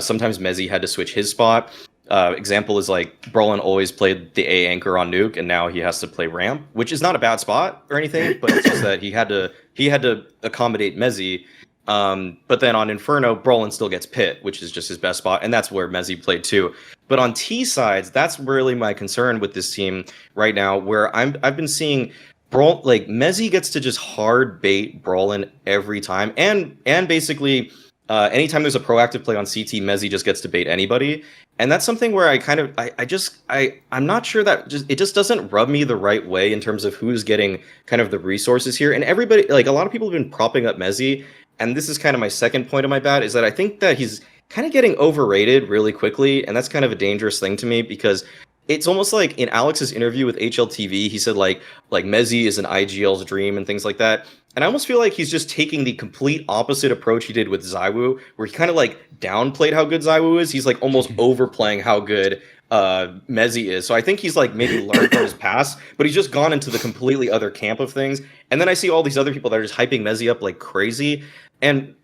Sometimes mezii had to switch his spot. Example is like Brolin always played the A anchor on Nuke, and now he has to play ramp, which is not a bad spot or anything, but it's just that he had to accommodate mezii. But then on Inferno, Brolin still gets Pit, which is just his best spot, and that's where mezii played too. But on T sides, that's really my concern with this team right now, where I've been seeing mezii gets to just hard bait Brolin every time, and basically anytime there's a proactive play on CT, mezii just gets to bait anybody. And that's something where I'm not sure that it just doesn't rub me the right way in terms of who's getting kind of the resources here. And everybody, like a lot of people have been propping up mezii. And this is kind of my second point of my bad, is that I think that he's kind of getting overrated really quickly. And that's kind of a dangerous thing to me, because it's almost like in Alex's interview with HLTV, he said like mezii is an IGL's dream and things like that. And I almost feel like he's just taking the complete opposite approach he did with ZywOo, where he kind of like downplayed how good ZywOo is. He's like almost overplaying how good mezii is. So I think he's like maybe learned from his past, but he's just gone into the completely other camp of things. And then I see all these other people that are just hyping mezii up like crazy. And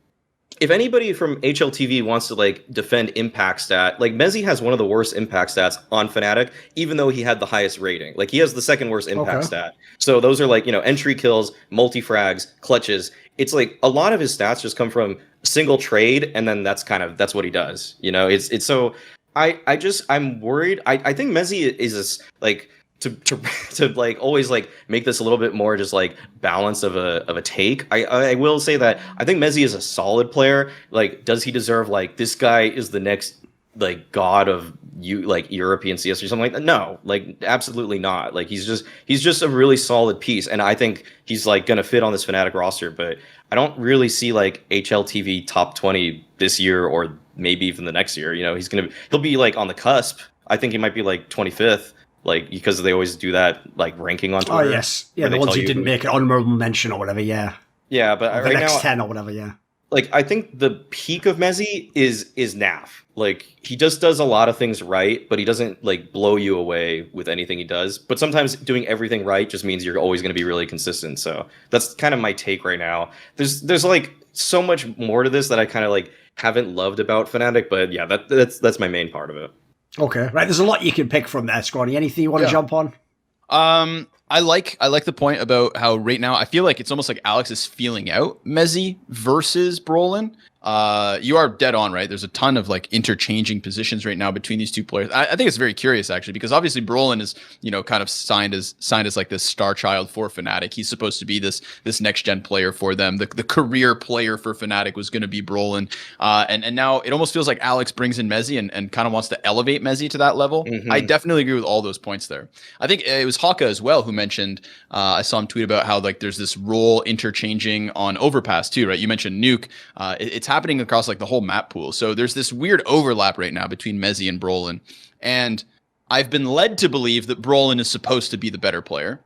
if anybody from HLTV wants to like defend impact stat, like mezii has one of the worst impact stats on Fnatic, even though he had the highest rating. Like he has the second worst impact stat. So those are like, entry kills, multi-frags, clutches. It's like a lot of his stats just come from single trade, and then that's what he does. It's so I'm worried. I think mezii is like to like always like make this a little bit more just like balanced of a take. I will say that I think mezii is a solid player. Like, does he deserve like this guy is the next like god of European CS or something like that? No, like absolutely not. Like he's just a really solid piece, and I think he's like gonna fit on this Fnatic roster. But I don't really see like HLTV top 20 this year, or maybe even the next year. He'll be like on the cusp. I think he might be like 25th. Like, because they always do that, like, ranking on Twitter. Oh, yes. Yeah, the ones who didn't make an honorable mention or whatever, yeah. Yeah, but the right next now, 10 or whatever, yeah. Like, I think the peak of mezii is NAF. Like, he just does a lot of things right, but he doesn't, like, blow you away with anything he does. But sometimes doing everything right just means you're always going to be really consistent. So that's kind of my take right now. There's like, so much more to this that I kind of, like, haven't loved about Fnatic. But, yeah, that's my main part of it. Okay, right. There's a lot you can pick from there, Scrawny. Anything you want to jump on? I like the point about how right now I feel like it's almost like Alex is feeling out mezii versus Brolin. You are dead on, right? There's a ton of like interchanging positions right now between these two players. I think it's very curious actually, because obviously Brolin is, kind of signed as like this star child for Fnatic. He's supposed to be this next gen player for them. The career player for Fnatic was going to be Brolin. And now it almost feels like Alex brings in mezii and kind of wants to elevate mezii to that level. Mm-hmm. I definitely agree with all those points there. I think it was Haka as well who mentioned, I saw him tweet about how like there's this role interchanging on Overpass too, right? You mentioned Nuke. It's happening across like the whole map pool. So there's this weird overlap right now between mezii and Brolin. And I've been led to believe that Brolin is supposed to be the better player.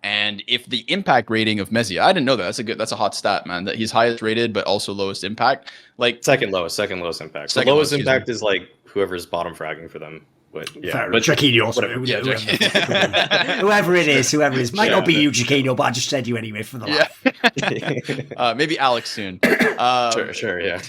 And if the impact rating of mezii, I didn't know that. That's a hot stat, man. That he's highest rated, but also lowest impact. Like second lowest impact. The lowest impact is like whoever's bottom fragging for them. But yeah, but Jaquino also. Whoever it is. Might not be you, Jaquino, but I just said you anyway for the laugh. Maybe Alex soon. Sure, yeah.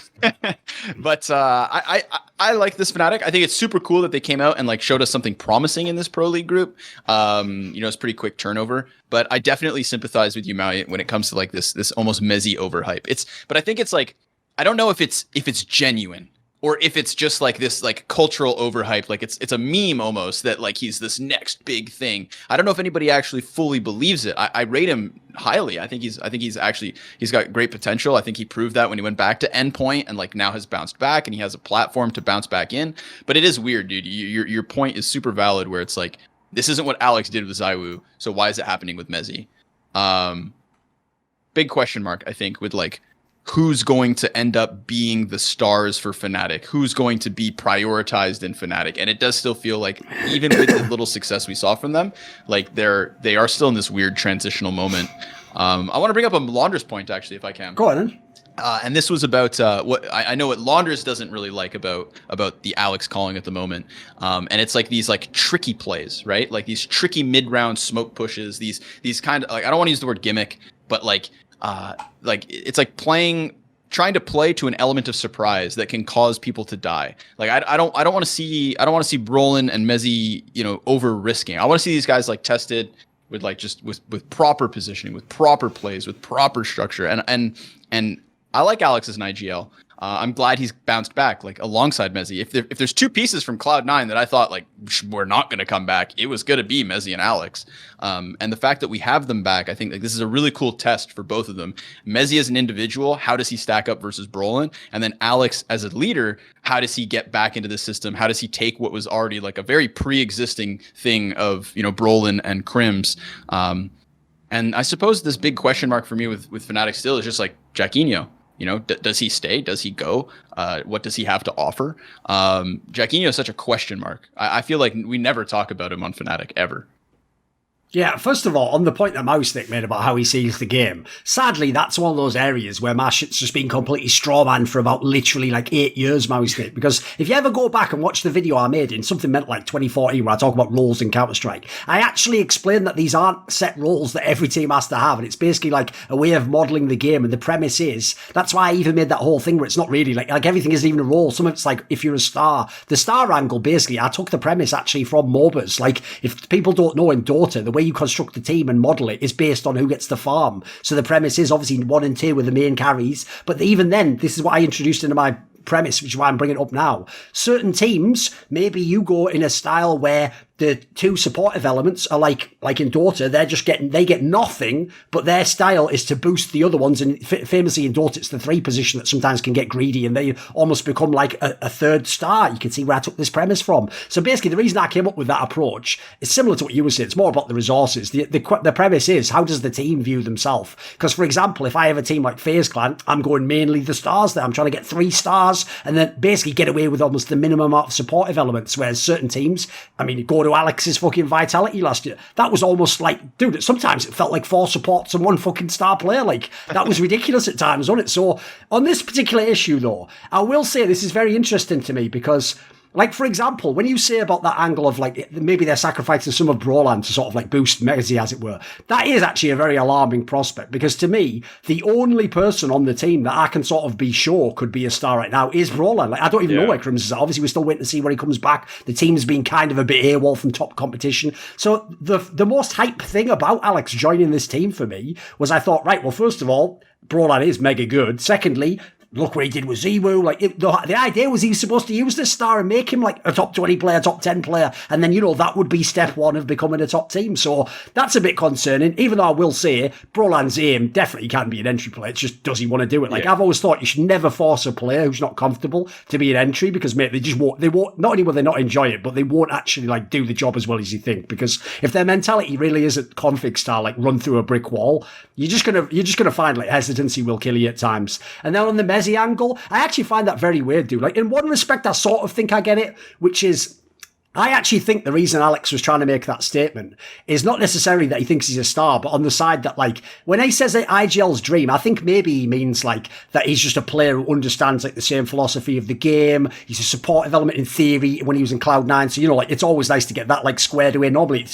But I like this Fnatic. I think it's super cool that they came out and like showed us something promising in this Pro League group. It's pretty quick turnover. But I definitely sympathize with you, Maui, when it comes to like this almost mezii overhype. But I think it's like, I don't know if it's genuine. Or if it's just like this like cultural overhype, like it's a meme almost that like he's this next big thing. I don't know if anybody actually fully believes it. I rate him highly. I think he's got great potential. I think he proved that when he went back to Endpoint and like now has bounced back and he has a platform to bounce back in. But it is weird, dude. Your point is super valid where it's like this isn't what Alex did with ZywOo, so why is it happening with mezii? Big question mark, I think, with like who's going to end up being the stars for Fnatic? Who's going to be prioritized in Fnatic? And it does still feel like, even with the little success we saw from them, like they are still in this weird transitional moment. I want to bring up a Laundress point, actually, if I can. Go on, then. And this was about what I know what Laundress doesn't really like about the Alex calling at the moment. And it's like these like tricky plays, right? Like these tricky mid-round smoke pushes, these kind of like, I don't want to use the word gimmick, but like it's like trying to play to an element of surprise that can cause people to die. Like I don't want to see Brolin and mezii, over risking. I want to see these guys like tested with like just with proper positioning, with proper plays, with proper structure. And I like Alex as an IGL. I'm glad he's bounced back, like alongside mezii. If there's two pieces from Cloud9 that I thought like we're not going to come back, it was going to be mezii and Alex. And the fact that we have them back, I think like this is a really cool test for both of them. Mezii as an individual, how does he stack up versus Brolin? And then Alex as a leader, how does he get back into the system? How does he take what was already like a very pre-existing thing of Brolin and Crims? And I suppose this big question mark for me with Fnatic still is just like Jaquinho. Does he stay? Does he go? What does he have to offer? Jaquinho is such a question mark. I feel like we never talk about him on Fnatic ever. Yeah, first of all, on the point that Mauisnake made about how he sees the game, sadly, that's one of those areas where my shit's just been completely strawman for about literally like 8 years, Mauisnake. Because if you ever go back and watch the video I made in something meant like 2014 where I talk about roles in Counter-Strike, I actually explained that these aren't set roles that every team has to have, and it's basically like a way of modelling the game, and the premise is, that's why I even made that whole thing where it's not really like everything isn't even a role. Some of it's like, if you're a star, the star angle, basically, I took the premise actually from MOBAs. Like, if people don't know, in Dota, the way you construct the team and model it is based on who gets the farm. So the premise is obviously 1 and 2 with the main carries, but even then, this is what I introduced into my premise, which is why I'm bringing it up now. Certain teams, maybe you go in a style where the two supportive elements are like in Dota, they get nothing, but their style is to boost the other ones. And famously in Dota, it's the 3 position that sometimes can get greedy and they almost become like a third star. You can see where I took this premise from. So basically, the reason I came up with that approach is similar to what you were saying. It's more about the resources. The premise is, how does the team view themselves? Because, for example, if I have a team like FaZe Clan, I'm going mainly the stars there. I'm trying to get 3 stars and then basically get away with almost the minimum amount of supportive elements, whereas certain teams, go to Alex's fucking Vitality last year. That was almost like, dude, sometimes it felt like 4 supports and 1 fucking star player. Like, that was ridiculous at times, wasn't it? So, on this particular issue, though, I will say this is very interesting to me because Like, for example, when you say about that angle of, like, maybe they're sacrificing some of Brawlan to sort of, like, boost mezii, as it were, that is actually a very alarming prospect, because to me, the only person on the team that I can sort of be sure could be a star right now is Brawlan. Like, I don't even know where Crims is at. Obviously, we're still waiting to see when he comes back. The team's been kind of a bit AWOL from top competition. So the most hype thing about Alex joining this team for me was I thought, right, well, first of all, Brawlan is mega good. Secondly, look what he did with Ziwu. Like, the idea was he was supposed to use this star and make him like a top 20 player, top 10 player. And then, that would be step one of becoming a top team. So that's a bit concerning, even though I will say Brawlan's aim definitely can be an entry player. It's just, does he want to do it? Like, I've always thought you should never force a player who's not comfortable to be an entry, because, mate, they won't, not only will they not enjoy it, but they won't actually, like, do the job as well as you think. Because if their mentality really is a config style, like run through a brick wall, you're just gonna find, like, hesitancy will kill you at times. And then on the mezii angle, I actually find that very weird, dude. Like, in one respect, I sort of think I get it, which is, I actually think the reason Alex was trying to make that statement is not necessarily that he thinks he's a star, but on the side that, like, when he says that IGL's dream, I think maybe he means, like, that he's just a player who understands, like, the same philosophy of the game. He's a supportive element in theory when he was in Cloud9. So, like, it's always nice to get that, like, squared away. Normally,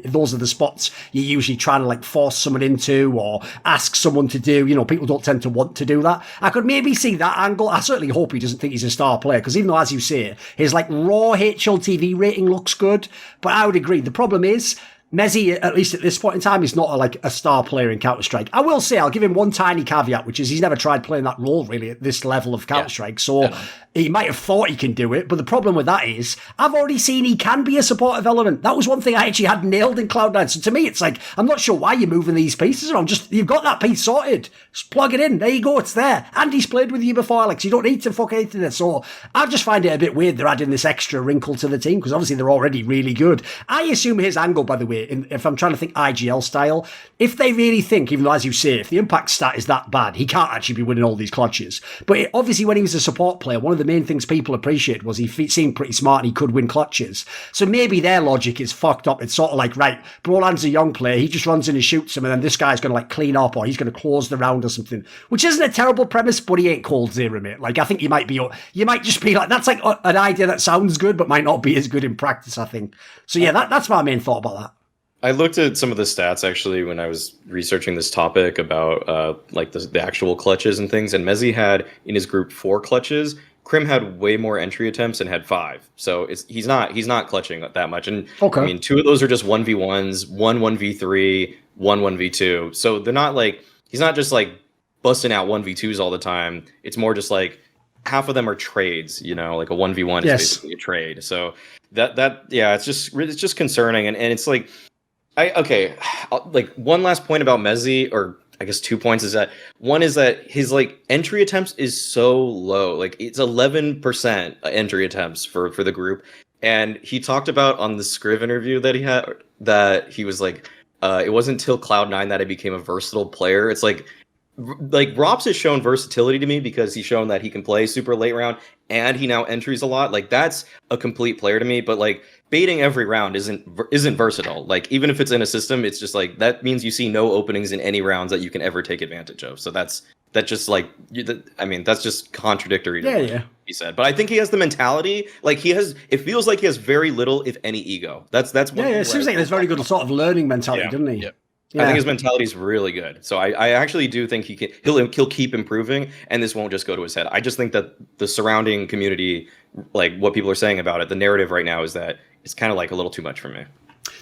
those are the spots you're usually trying to, like, force someone into or ask someone to do. People don't tend to want to do that. I could maybe see that angle. I certainly hope he doesn't think he's a star player, because even though, as you say, his, like, raw HLTV rating looks good, but I would agree. The problem is, mezii, at least at this point in time, is not a star player in Counter-Strike. I will say, I'll give him one tiny caveat, which is he's never tried playing that role, really, at this level of Counter-Strike. So he might have thought he can do it, but the problem with that is, I've already seen he can be a supportive element. That was one thing I actually had nailed in Cloud9. So to me, it's like, I'm not sure why you're moving these pieces around. Just, you've got that piece sorted. Just plug it in. There you go. It's there. And he's played with you before, Alex. You don't need to fuck anything there. So I just find it a bit weird they're adding this extra wrinkle to the team, because obviously they're already really good. I assume his angle, by the way, if I'm trying to think IGL style, if they really think, even though, as you say, if the impact stat is that bad, he can't actually be winning all these clutches. But obviously, when he was a support player, one of the main things people appreciated was he seemed pretty smart and he could win clutches. So maybe their logic is fucked up. It's sort of like, right, Brawlan's a young player, he just runs in and shoots him, and then this guy's going to, like, clean up, or he's going to close the round or something, which isn't a terrible premise, but he ain't cold zero, mate. Like, I think you might just be like, that's like an idea that sounds good, but might not be as good in practice, I think. So yeah, that's my main thought about that. I looked at some of the stats actually when I was researching this topic about like the actual clutches and things, and mezii had in his group 4 clutches. Krim had way more entry attempts and had 5. So he's not clutching that much. And I mean, 2 of those are just 1v1s, 1v3, 1v2. So they're not like, he's not just like busting out 1v2s all the time. It's more just like half of them are trades, like a 1v1 is basically a trade. So it's just concerning. And it's like, like one last point about mezii, or I guess 2 points, is that one is that his like entry attempts is so low. Like, it's 11% entry attempts for the group. And he talked about on the Scriv interview that he had, that he was like, it wasn't until Cloud9 that I became a versatile player. It's like Rops has shown versatility to me because he's shown that he can play super late round and he now entries a lot. Like, that's a complete player to me. But like, baiting every round isn't versatile. Like, even if it's in a system, it's just like, that means you see no openings in any rounds that you can ever take advantage of. So that's just like, I mean, that's just contradictory to what he said. But I think he has the mentality. Like, it feels like he has very little, if any, ego. That's one. It seems like there's very good sort of learning mentality, doesn't he? Yeah. I think his mentality is really good. So I actually do think he'll keep improving, and this won't just go to his head. I just think that the surrounding community, like what people are saying about it, the narrative right now is that it's kind of like a little too much for me.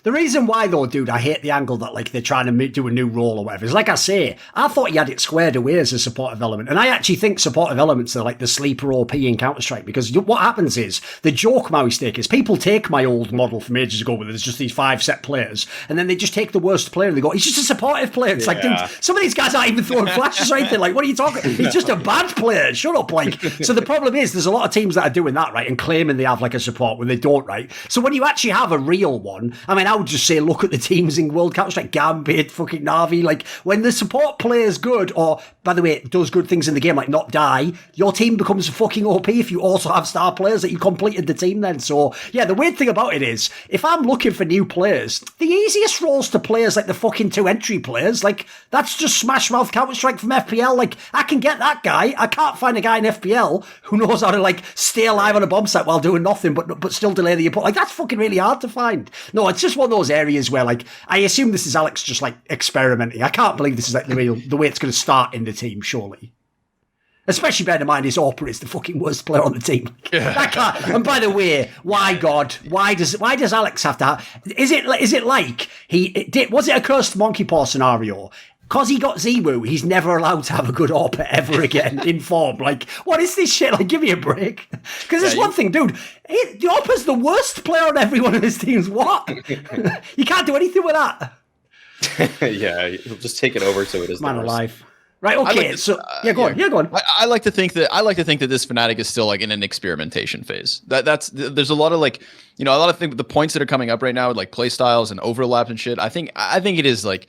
The reason why, though, dude, I hate the angle that, like, they're trying to do a new role or whatever, is, like I say, I thought he had it squared away as a supportive element. And I actually think supportive elements are like the sleeper OP in Counter-Strike, because what happens is, the joke Mauisnake is, people take my old model from ages ago where there's just these 5 set players, and then they just take the worst player and they go, he's just a supportive player. It's like, dude, some of these guys aren't even throwing flashes or anything. Like, what are you talking? He's just a bad player. Shut up. Like, so the problem is, there's a lot of teams that are doing that, right, and claiming they have, like, a support when they don't, right? So when you actually have a real one, I mean, now just say, look at the teams in World Counter-Strike, Gambit, fucking Na'Vi. Like, when the support player is good, or, by the way, does good things in the game, like not die, your team becomes fucking OP if you also have star players that you completed the team then. So, yeah, the weird thing about it is, if I'm looking for new players, the easiest roles to play is like the fucking 2 entry players. Like, that's just Smash Mouth Counter-Strike from FPL. Like, I can get that guy. I can't find a guy in FPL who knows how to, like, stay alive on a bomb site while doing nothing, but still delay the input. Like, that's fucking really hard to find. No, it's just one of those areas where, like, I assume this is Alex just, like, experimenting. I can't believe this is, like, the way it's going to start in the team, surely. Especially bearing in mind his Orpa is the fucking worst player on the team. That can't, and by the way, why does Alex have to have, is it like was it a cursed monkey paw scenario? Because he got Ziwu, he's never allowed to have a good Orpa ever again in form. Like, what is this shit? Like, give me a break. Because there's one thing, dude. The Orpa's the worst player on every one of his teams. What? You can't do anything with that. Yeah, he'll just take it over so it is man alive. Right, okay, go on. I like to think that this Fnatic is still like in an experimentation phase. There's a lot of like, a lot of things, the points that are coming up right now with like play styles and overlaps and shit. I think it is like,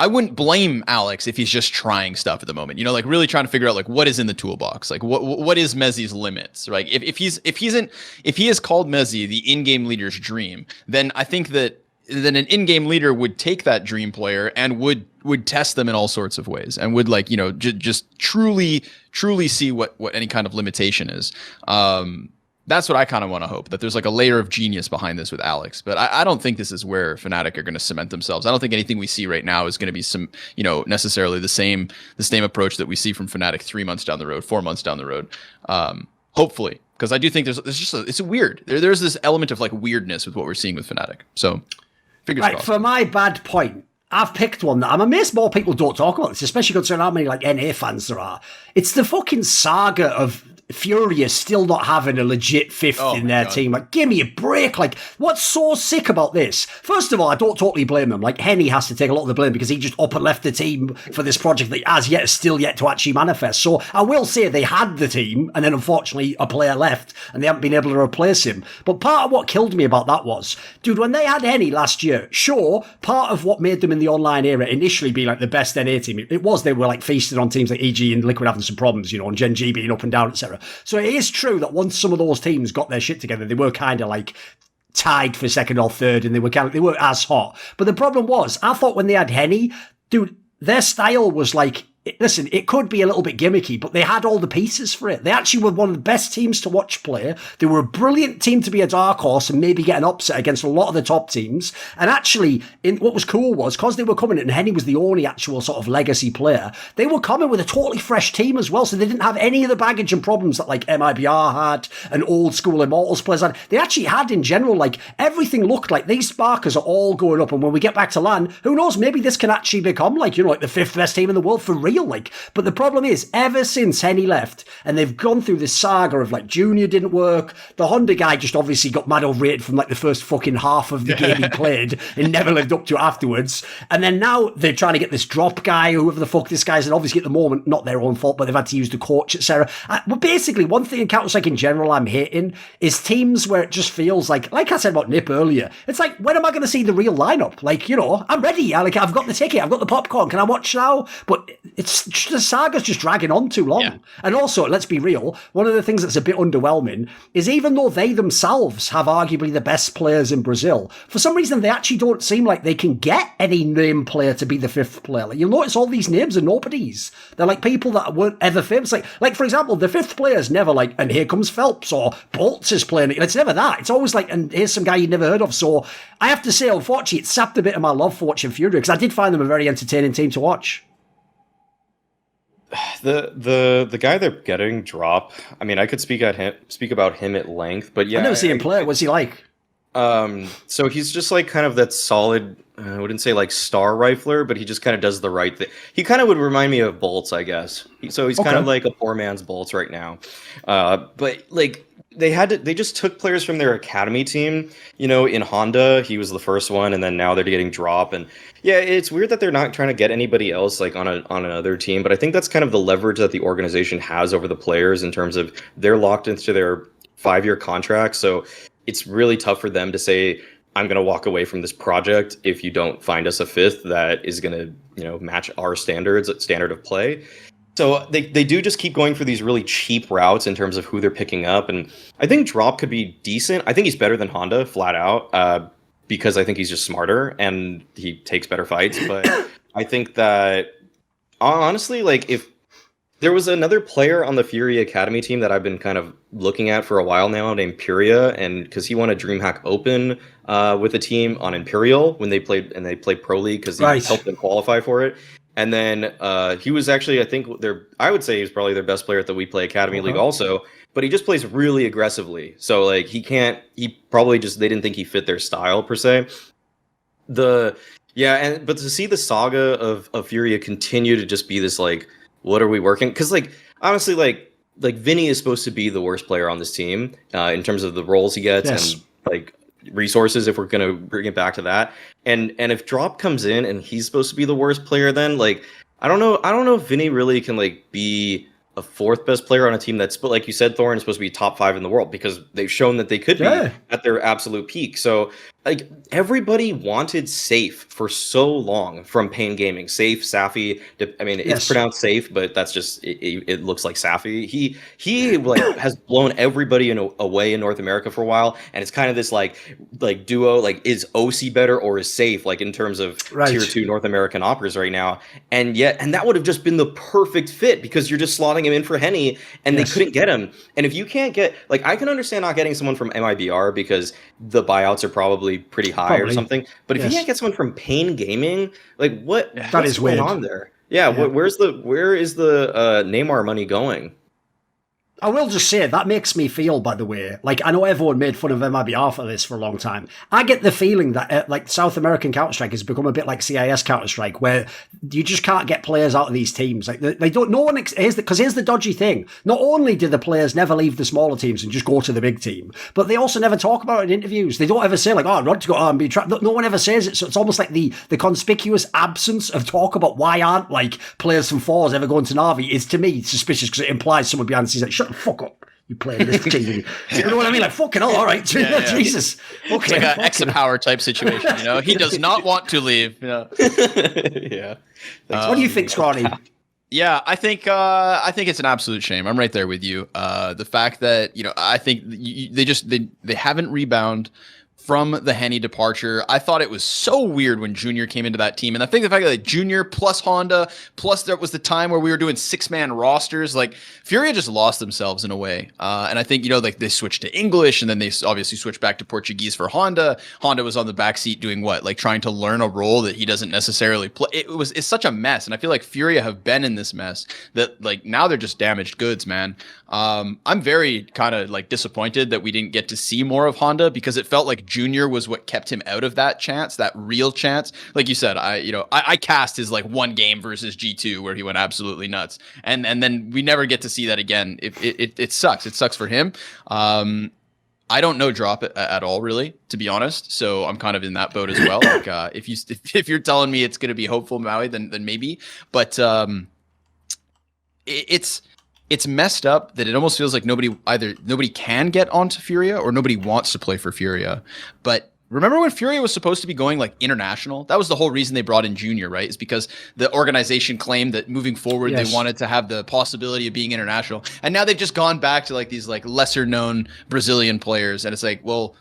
I wouldn't blame Alex if he's just trying stuff at the moment. Like really trying to figure out like what is in the toolbox, like what is mezii's limits, right? If he has called mezii the in-game leader's dream, then I think that then an in-game leader would take that dream player and would test them in all sorts of ways and would like just truly see what any kind of limitation is. That's what I kind of want to hope, that there's like a layer of genius behind this with Alex. But I don't think this is where Fnatic are going to cement themselves. I don't think anything we see right now is going to be necessarily the same approach that we see from Fnatic 3 months down the road, 4 months down the road. Hopefully, because I do think it's weird. There's this element of like weirdness with what we're seeing with Fnatic. So fingers crossed. For my bad point, I've picked one that I'm amazed more people don't talk about this, especially considering how many like NA fans there are. It's the fucking saga of Furia still not having a legit fifth in their team. Like, give me a break. Like, what's so sick about this? First of all, I don't totally blame him. Like, Henny has to take a lot of the blame because he just up and left the team for this project that still yet to actually manifest. So I will say they had the team, and then unfortunately a player left, and they haven't been able to replace him. But part of what killed me about that was, dude, when they had Henny last year, sure, part of what made them in the online era initially be like the best NA team, it was they were like feasted on teams like EG and Liquid having some problems, and Gen G being up and down, etc. So it is true that once some of those teams got their shit together, they were kind of like tied for second or third, and they weren't as hot. But the problem was, I thought when they had Henny, dude, their style was like, listen, it could be a little bit gimmicky, but they had all the pieces for it. They actually were one of the best teams to watch play. They were a brilliant team to be a dark horse and maybe get an upset against a lot of the top teams. And actually, what was cool was, because they were coming in, and Henny was the only actual sort of legacy player, they were coming with a totally fresh team as well. So they didn't have any of the baggage and problems that like MIBR had and old school Immortals players had. They actually had in general, like everything looked like these sparkers are all going up. And when we get back to LAN, who knows, maybe this can actually become like, like the 5th best team in the world for real. Like, but the problem is, ever since Henny left, and they've gone through this saga of like Junior didn't work, the Honda guy just obviously got mad overrated from like the first fucking half of the game he played and never lived up to it afterwards. And then now they're trying to get this drop guy, whoever the fuck this guy is, and obviously at the moment, not their own fault, but they've had to use the coach, etc. But basically, one thing in Counter-Strike in general I'm hating is teams where it just feels like I said about Nip earlier, it's like, when am I going to see the real lineup? Like, I'm ready. Like, I've got the ticket, I've got the popcorn, can I watch now? But the saga's just dragging on too long. Yeah. And also, let's be real, one of the things that's a bit underwhelming is even though they themselves have arguably the best players in Brazil, for some reason they actually don't seem like they can get any name player to be the 5th player. Like, you'll notice all these names are nobodies. They're like people that weren't ever famous. Like for example, the 5th player is never like, and here comes Phelps or Boltz is playing it. It's never that. It's always like, and here's some guy you'd never heard of. So I have to say, unfortunately, it sapped a bit of my love for watching Furia, because I did find them a very entertaining team to watch. The guy they're getting, Drop, I mean, I could speak about him at length, but yeah, I've never seen him play. What's he like? So he's just like kind of that solid, I wouldn't say like star rifler, but he just kind of does the right thing. He kind of would remind me of Boltz, I guess. So he's kind of like a poor man's Boltz right now. But like they just took players from their academy team, in Honda, he was the first one, and then now they're getting Drop. And yeah, it's weird that they're not trying to get anybody else like on another team, but I think that's kind of the leverage that the organization has over the players in terms of they're locked into their 5-year contract. So it's really tough for them to say, I'm going to walk away from this project if you don't find us a fifth that is going to, match our standard of play. So they do just keep going for these really cheap routes in terms of who they're picking up. And I think Drop could be decent. I think he's better than Honda, flat out, because I think he's just smarter and he takes better fights. But I think that, honestly, like, if there was another player on the Furia Academy team that I've been kind of looking at for a while now named Puria, and because he won a DreamHack Open with a team on Imperial when they played Pro League because he helped them qualify for it. And then he was actually, I would say he's probably their best player at the WePlay Academy League also, but he just plays really aggressively. So like they didn't think he fit their style per se. But to see the saga of Furia continue to just be this like, what are we working? Because like honestly, like Vinny is supposed to be the worst player on this team in terms of the roles he gets and like resources, if we're gonna bring it back to that. And if Drop comes in and he's supposed to be the worst player, then like I don't know if Vinny really can like be a fourth best player on a team that's, but like you said, Thorin is supposed to be top 5 in the world because they've shown that they could be at their absolute peak. So like everybody wanted Safe for so long from Pain Gaming. Safe, Safi. I mean, it's pronounced Safe, but that's just it looks like Safi. He like has blown everybody away in North America for a while, and it's kind of this like duo. Like, is OC better or is Safe, like in terms of tier 2 North American operas right now? And that would have just been the perfect fit because you're just slotting him in for Henny, and they couldn't get him. And if you can't get, like, I can understand not getting someone from MIBR because the buyouts are probably pretty high or something, but if you can't get someone from Pain Gaming, like what's going on there? Where is the Neymar money going? I will just say, that makes me feel, by the way, like, I know everyone made fun of MIBR for this for a long time. I get the feeling that, like, South American Counter-Strike has become a bit like CIS Counter-Strike, where you just can't get players out of these teams. Like, because here's the dodgy thing. Not only do the players never leave the smaller teams and just go to the big team, but they also never talk about it in interviews. They don't ever say, like, I want to go out and be trapped. No one ever says it. So it's almost like the conspicuous absence of talk about why aren't, like, players from fours ever going to Na'Vi is, to me, suspicious because it implies someone behind the scenes like, shut the fuck up, you playing this team. You know what I mean? Like, fucking hell, all right. Jesus. Okay. It's like an X-Power type situation, you know? He does not want to leave. Yeah. What do you think, Scrawny? Yeah, I think it's an absolute shame. I'm right there with you. The fact that, I think they haven't rebounded from the Henny departure. I thought it was so weird when Junior came into that team. And I think the fact that Junior plus Honda, plus there was the time where we were doing 6-man rosters, like Furia just lost themselves in a way. And I think, like they switched to English and then they obviously switched back to Portuguese for Honda. Honda was on the backseat doing what? Like trying to learn a role that he doesn't necessarily play. It's such a mess. And I feel like Furia have been in this mess that like now they're just damaged goods, man. I'm very kind of like disappointed that we didn't get to see more of Honda because it felt like Junior was what kept him out of that chance, that real chance. Like you said, I cast his like one game versus G2 where he went absolutely nuts, and then we never get to see that again. It sucks. It sucks for him. I don't know Drop at all, really, to be honest. So I'm kind of in that boat as well. Like if you're telling me it's going to be hopeful Maui, then maybe. But it's messed up that it almost feels like nobody can get onto Furia or nobody wants to play for Furia. But remember when Furia was supposed to be going like international? That was the whole reason they brought in Junior, right? It's because the organization claimed that moving forward, they wanted to have the possibility of being international. And now they've just gone back to like these like lesser known Brazilian players. And it's like, well,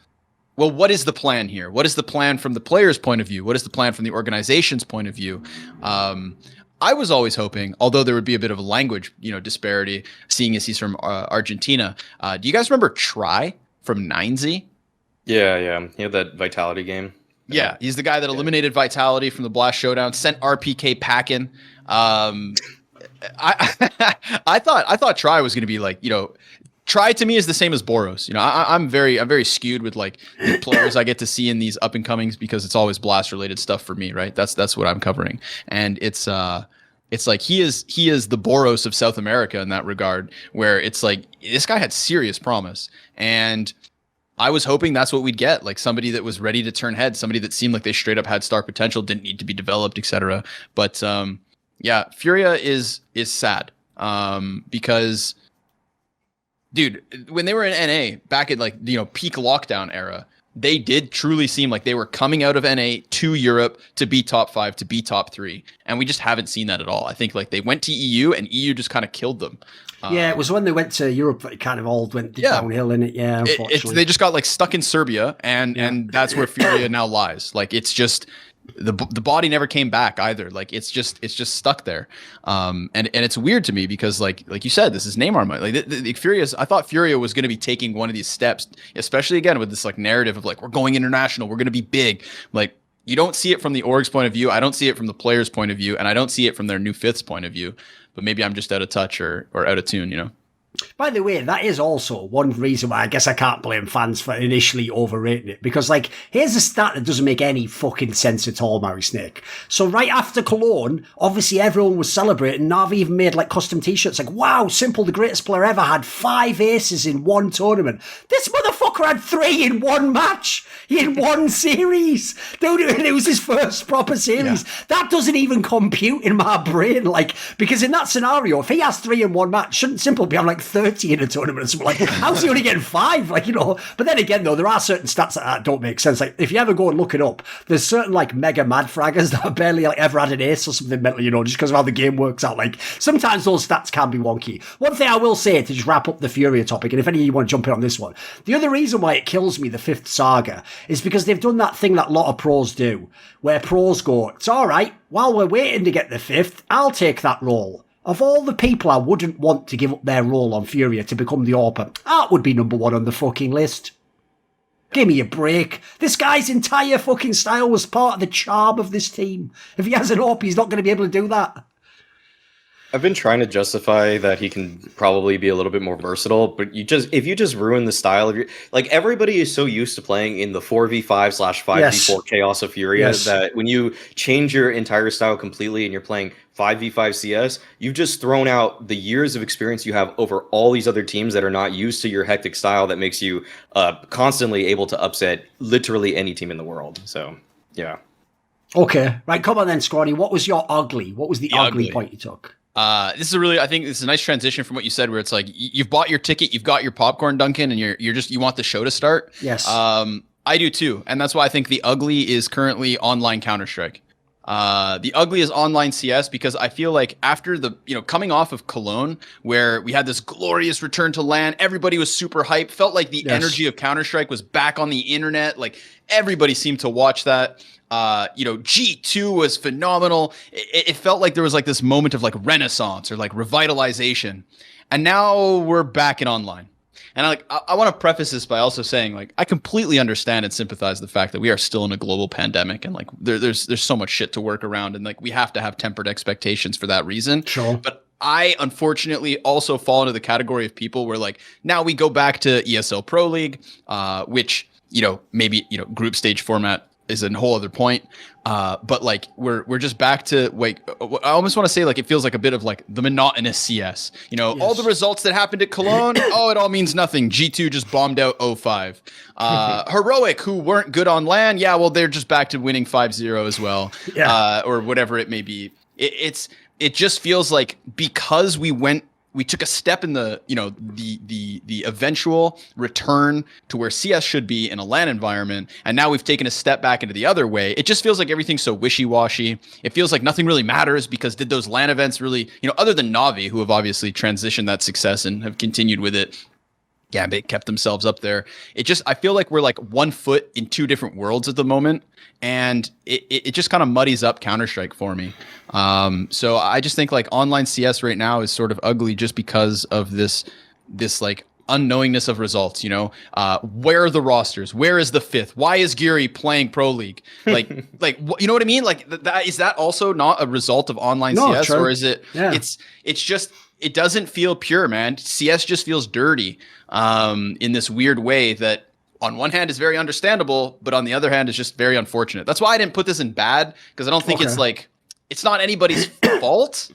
what is the plan here? What is the plan from the player's point of view? What is the plan from the organization's point of view? I was always hoping, although there would be a bit of a language, disparity, seeing as he's from Argentina. Do you guys remember Try from 9Z? Yeah. He had that Vitality game. Yeah, he's the guy that eliminated Vitality from the Blast Showdown, sent RPK packing. I thought Try was going to be like, Try to me is the same as Boros. I'm very skewed with like the players I get to see in these up and comings because it's always Blast related stuff for me, right? That's what I'm covering, and it's like he is the Boros of South America in that regard, where it's like this guy had serious promise, and I was hoping that's what we'd get, like somebody that was ready to turn heads, somebody that seemed like they straight up had star potential, didn't need to be developed, etc. But yeah, Furia is sad because. Dude, when they were in NA back at like peak lockdown era, they did truly seem like they were coming out of NA to Europe to be top 5, to be top 3. And we just haven't seen that at all. I think like they went to EU and EU just kind of killed them. Yeah, it was when they went to Europe that it kind of all went downhill in it. Yeah, unfortunately. They just got like stuck in Serbia, and that's where Furia now lies. Like it's just the body never came back either. Like it's just stuck there. And it's weird to me because like you said, this is Neymar money. Like the Furia's, I thought Furia was going to be taking one of these steps, especially again with this like narrative of like we're going international, we're going to be big. Like you don't see it from the org's point of view. I don't see it from the player's point of view, and I don't see it from their new fifth's point of view. But maybe I'm just out of touch or out of tune, you know? By the way, that is also one reason why I guess I can't blame fans for initially overrating it. Because, like, here's a stat that doesn't make any fucking sense at all, Mauisnake. So right after Cologne, obviously everyone was celebrating. Na'Vi even made, like, custom t-shirts. Like, wow, Simple, the greatest player ever, had 5 aces in one tournament. This motherfucker had 3 in one match. In one series. Dude, it was his first proper series. Yeah. That doesn't even compute in my brain. Like, because in that scenario, if he has 3 in one match, shouldn't Simple be on, like, 30 in a tournament or something? Like, how's he only getting 5? Like, you know, but then again though, there are certain stats that don't make sense. Like, if you ever go and look it up, there's certain like mega mad fraggers that have barely like ever had an ace or something mental, you know, just because of how the game works out. Like, sometimes those stats can be wonky. One thing I will say to just wrap up the Furia topic, and if any of you want to jump in on this one, the other reason why it kills me, the 5th saga, is because they've done that thing that a lot of pros do, where pros go, it's all right, while we're waiting to get the 5th, I'll take that role. Of all the people I wouldn't want to give up their role on Furia to become the AWPer, that would be number 1 on the fucking list. Give me a break. This guy's entire fucking style was part of the charm of this team. If he has an AWP, he's not going to be able to do that. I've been trying to justify that he can probably be a little bit more versatile, but if you just ruin the style of your, like, everybody is so used to playing in the 4v5/5v4 chaos of Furia that when you change your entire style completely and you're playing 5v5 CS, you've just thrown out the years of experience you have over all these other teams that are not used to your hectic style that makes you constantly able to upset literally any team in the world. So, yeah. Okay. Right, come on then, Scrawny. What was your ugly? What was the ugly point you took? This is I think this is a nice transition from what you said, where it's like you've bought your ticket, you've got your popcorn, Duncan, and you want the show to start. Yes. I do too, and that's why I think the ugly is currently online Counter-Strike. The ugly is online CS, because I feel like after the, coming off of Cologne, where we had this glorious return to LAN, everybody was super hyped, felt like the energy of Counter-Strike was back on the internet. Like everybody seemed to watch that. G2 was phenomenal. It felt like there was like this moment of like renaissance or like revitalization. And now we're back in online. And I want to preface this by also saying, like, I completely understand and sympathize with the fact that we are still in a global pandemic, and like there's so much shit to work around, and like we have to have tempered expectations for that reason. Sure. But I unfortunately also fall into the category of people where like now we go back to ESL Pro League, which maybe group stage format is a whole other point. But like we're just back to like, I almost want to say like it feels like a bit of like the monotonous CS. All the results that happened at Cologne, it all means nothing. G2 just bombed out 0-5. Heroic, who weren't good on LAN, they're just back to winning 5-0 as well. Or whatever it may be. It just feels like because we took a step in the the eventual return to where CS should be in a LAN environment, and now we've taken a step back into the other way. It just feels like everything's so wishy-washy. It feels like nothing really matters, because did those LAN events really, other than Na'Vi, who have obviously transitioned that success and have continued with it, they kept themselves up there. I feel like we're like one foot in 2 different worlds at the moment, and it just kind of muddies up Counter-Strike for me. So I just think like online CS right now is sort of ugly just because of this like unknowingness of results. Where are the rosters? Where is the 5th? Why is Geary playing Pro League? Like you know what I mean? Like is that also not a result of online CS, true. or is it? Yeah. It's just, it doesn't feel pure, man. CS just feels dirty in this weird way that on one hand is very understandable, but on the other hand is just very unfortunate. That's why I didn't put this in bad, because I don't think it's not anybody's fault.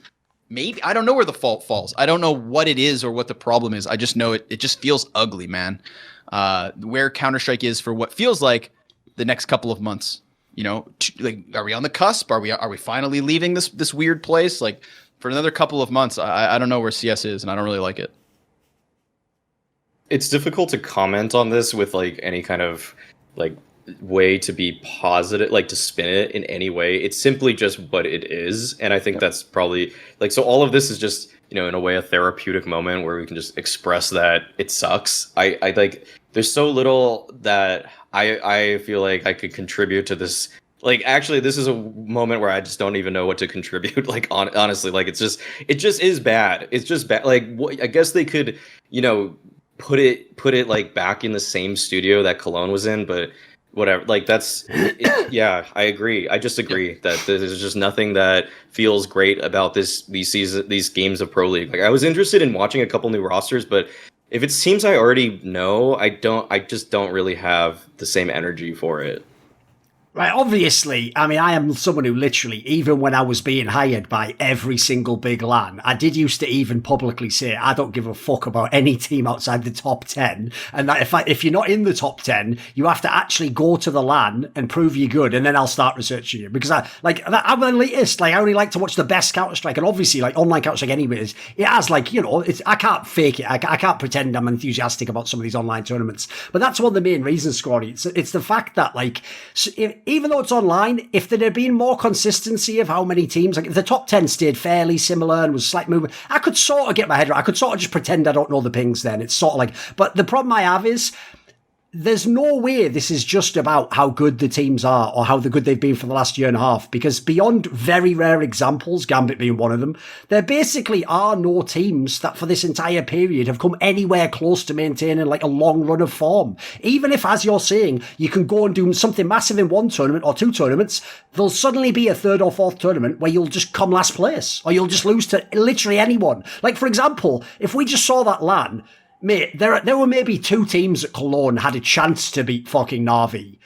Maybe, I don't know where the fault falls. I don't know what it is or what the problem is. I just know it just feels ugly, man. Where Counter-Strike is for what feels like the next couple of months. Like, are we on the cusp? Are we finally leaving this weird place? Like, for another couple of months, I don't know where CS is, and I don't really like it. It's difficult to comment on this with like any kind of like way to be positive, like to spin it in any way. It's simply just what it is, and I think that's probably like, so all of this is just, you know, in a way a therapeutic moment where we can just express that it sucks. I like, there's so little that I feel like I could contribute to this. Like, actually, this is a moment where I just don't even know what to contribute. Like, honestly, like, it just is bad. It's just bad. Like, I guess they could, you know, put it like back in the same studio that Cologne was in, but whatever. Like, that's yeah, I agree. I just agree that there's just nothing that feels great about these games of Pro League. Like, I was interested in watching a couple new rosters, but if it seems I already know, I just don't really have the same energy for it. Right, obviously, I mean, I am someone who literally, even when I was being hired by every single big LAN, I did used to even publicly say, I don't give a fuck about any team outside the top 10. And that if you're not in the top 10, you have to actually go to the LAN and prove you're good. And then I'll start researching you. Because I'm an elitist. Like, I only like to watch the best Counter-Strike. And obviously, like, online Counter-Strike anyways, it has, like, you know, I can't fake it. I can't pretend I'm enthusiastic about some of these online tournaments. But that's one of the main reasons, Scrawny. It's the fact that, like, even though it's online, if there had been more consistency of how many teams, like if the top 10 stayed fairly similar and was slight movement, I could sort of get my head around. I could sort of just pretend I don't know the pings then. It's sort of like, but the problem I have is, there's no way this is just about how good the teams are or how good they've been for the last year and a half, because beyond very rare examples, Gambit being one of them, there basically are no teams that for this entire period have come anywhere close to maintaining like a long run of form. Even if, as you're saying, you can go and do something massive in one tournament or two tournaments, there'll suddenly be a third or fourth tournament where you'll just come last place or you'll just lose to literally anyone. Like, for example, if we just saw that LAN, mate, there were maybe two teams at Cologne had a chance to beat fucking Na'Vi.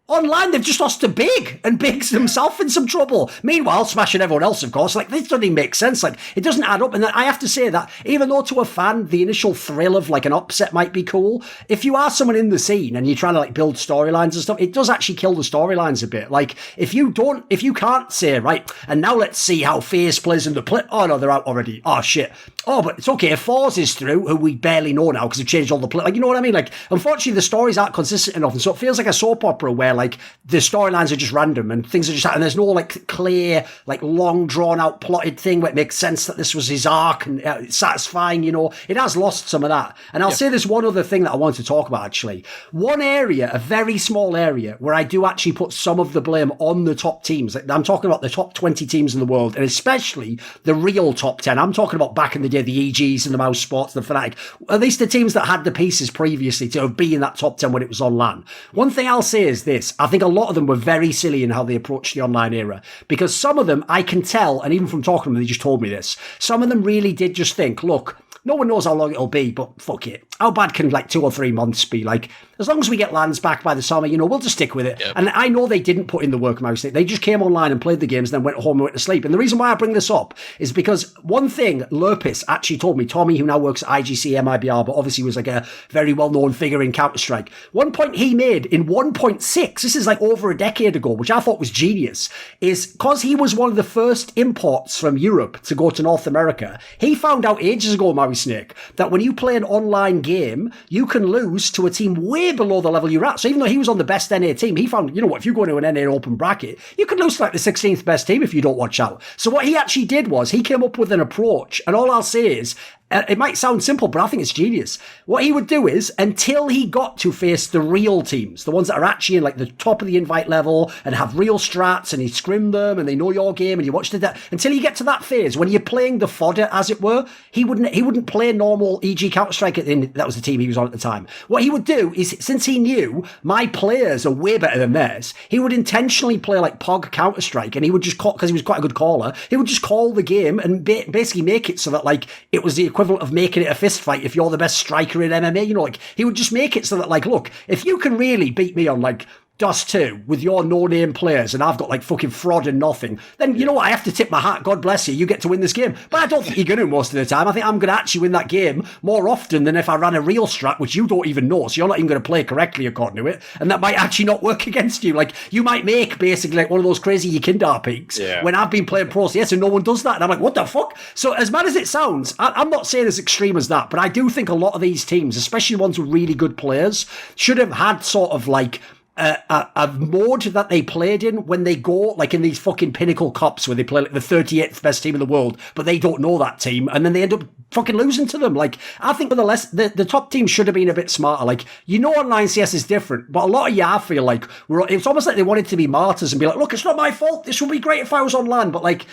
Online, they've just lost to Big, and Big's himself in some trouble. Meanwhile, smashing everyone else, of course. Like, this doesn't even make sense. Like, it doesn't add up. And I have to say that, even though to a fan, the initial thrill of, like, an upset might be cool, if you are someone in the scene and you're trying to, like, build storylines and stuff, it does actually kill the storylines a bit. Like, if you can't say, right, and now let's see how FaZe plays in the play. Oh, no, they're out already. Oh, shit. Oh, but it's okay. If Force is through, who we barely know now because they've changed all the play. Like, you know what I mean? Like, unfortunately, the stories aren't consistent enough. And so it feels like a soap opera where, like, the storylines are just random and things are just, and there's no like clear, like long drawn out plotted thing where it makes sense that this was his arc and it's satisfying, you know. It has lost some of that. And I'll say there's one other thing that I want to talk about actually. One area, a very small area, where I do actually put some of the blame on the top teams. Like, I'm talking about the top 20 teams in the world, and especially the real top 10. I'm talking about back in the day, the EGs and the Mouse Sports, the Fnatic, at least the teams that had the pieces previously to be in that top 10 when it was on LAN. One thing I'll say is this: I think a lot of them were very silly in how they approached the online era, because some of them I can tell, and even from talking to them, they just told me this, some of them really did just think, look, no one knows how long it'll be, but fuck it. How bad can like 2 or 3 months be? Like, as long as we get lands back by the summer, you know, we'll just stick with it. Yep. And I know they didn't put in the work, Mauisnake. They just came online and played the games and then went home and went to sleep. And the reason why I bring this up is because one thing Lurpis actually told me, Tommy, who now works at IGC MIBR, but obviously was like a very well-known figure in Counter-Strike. One point he made in 1.6, this is like over a decade ago, which I thought was genius, is because he was one of the first imports from Europe to go to North America, he found out ages ago, Mauisnake, that when you play an online game, you can lose to a team way below the level you're at. So even though he was on the best NA team, he found, you know what, if you go into an NA open bracket, you could lose to like the 16th best team if you don't watch out. So what he actually did was he came up with an approach, and all I'll say is, it might sound simple, but I think it's genius. What he would do is, until he got to face the real teams, the ones that are actually in like the top of the invite level and have real strats, and he scrim them and they know your game and you watch the until you get to that phase when you're playing the fodder, as it were, he wouldn't play normal EG Counter-Strike. That was the team he was on at the time. What he would do is, since he knew my players are way better than theirs, he would intentionally play like POG Counter-Strike, and he would just call, because he was quite a good caller, he would just call the game and basically make it so that like it was the equivalent of making it a fist fight if you're the best striker in MMA. You know, like, he would just make it so that, like, look, if you can really beat me on, like, Dust 2 with your no-name players and I've got like fucking fraud and nothing, then you know what, I have to tip my hat, God bless you, you get to win this game. But I don't think you're going to most of the time. I think I'm going to actually win that game more often than if I ran a real strat, which you don't even know, so you're not even going to play correctly according to it, and that might actually not work against you. Like, you might make basically like one of those crazy Yekindar peaks when I've been playing Pro CS and no one does that, and I'm like, what the fuck? So as mad as it sounds, I'm not saying as extreme as that, but I do think a lot of these teams, especially ones with really good players, should have had sort of like a mode that they played in when they go, like in these fucking pinnacle cups where they play like the 38th best team in the world, but they don't know that team, and then they end up fucking losing to them. Like, I think the top team should have been a bit smarter. Like, online CS is different, but a lot of I feel like it's almost like they wanted to be martyrs and be like, look, it's not my fault. This would be great if I was on LAN, but like,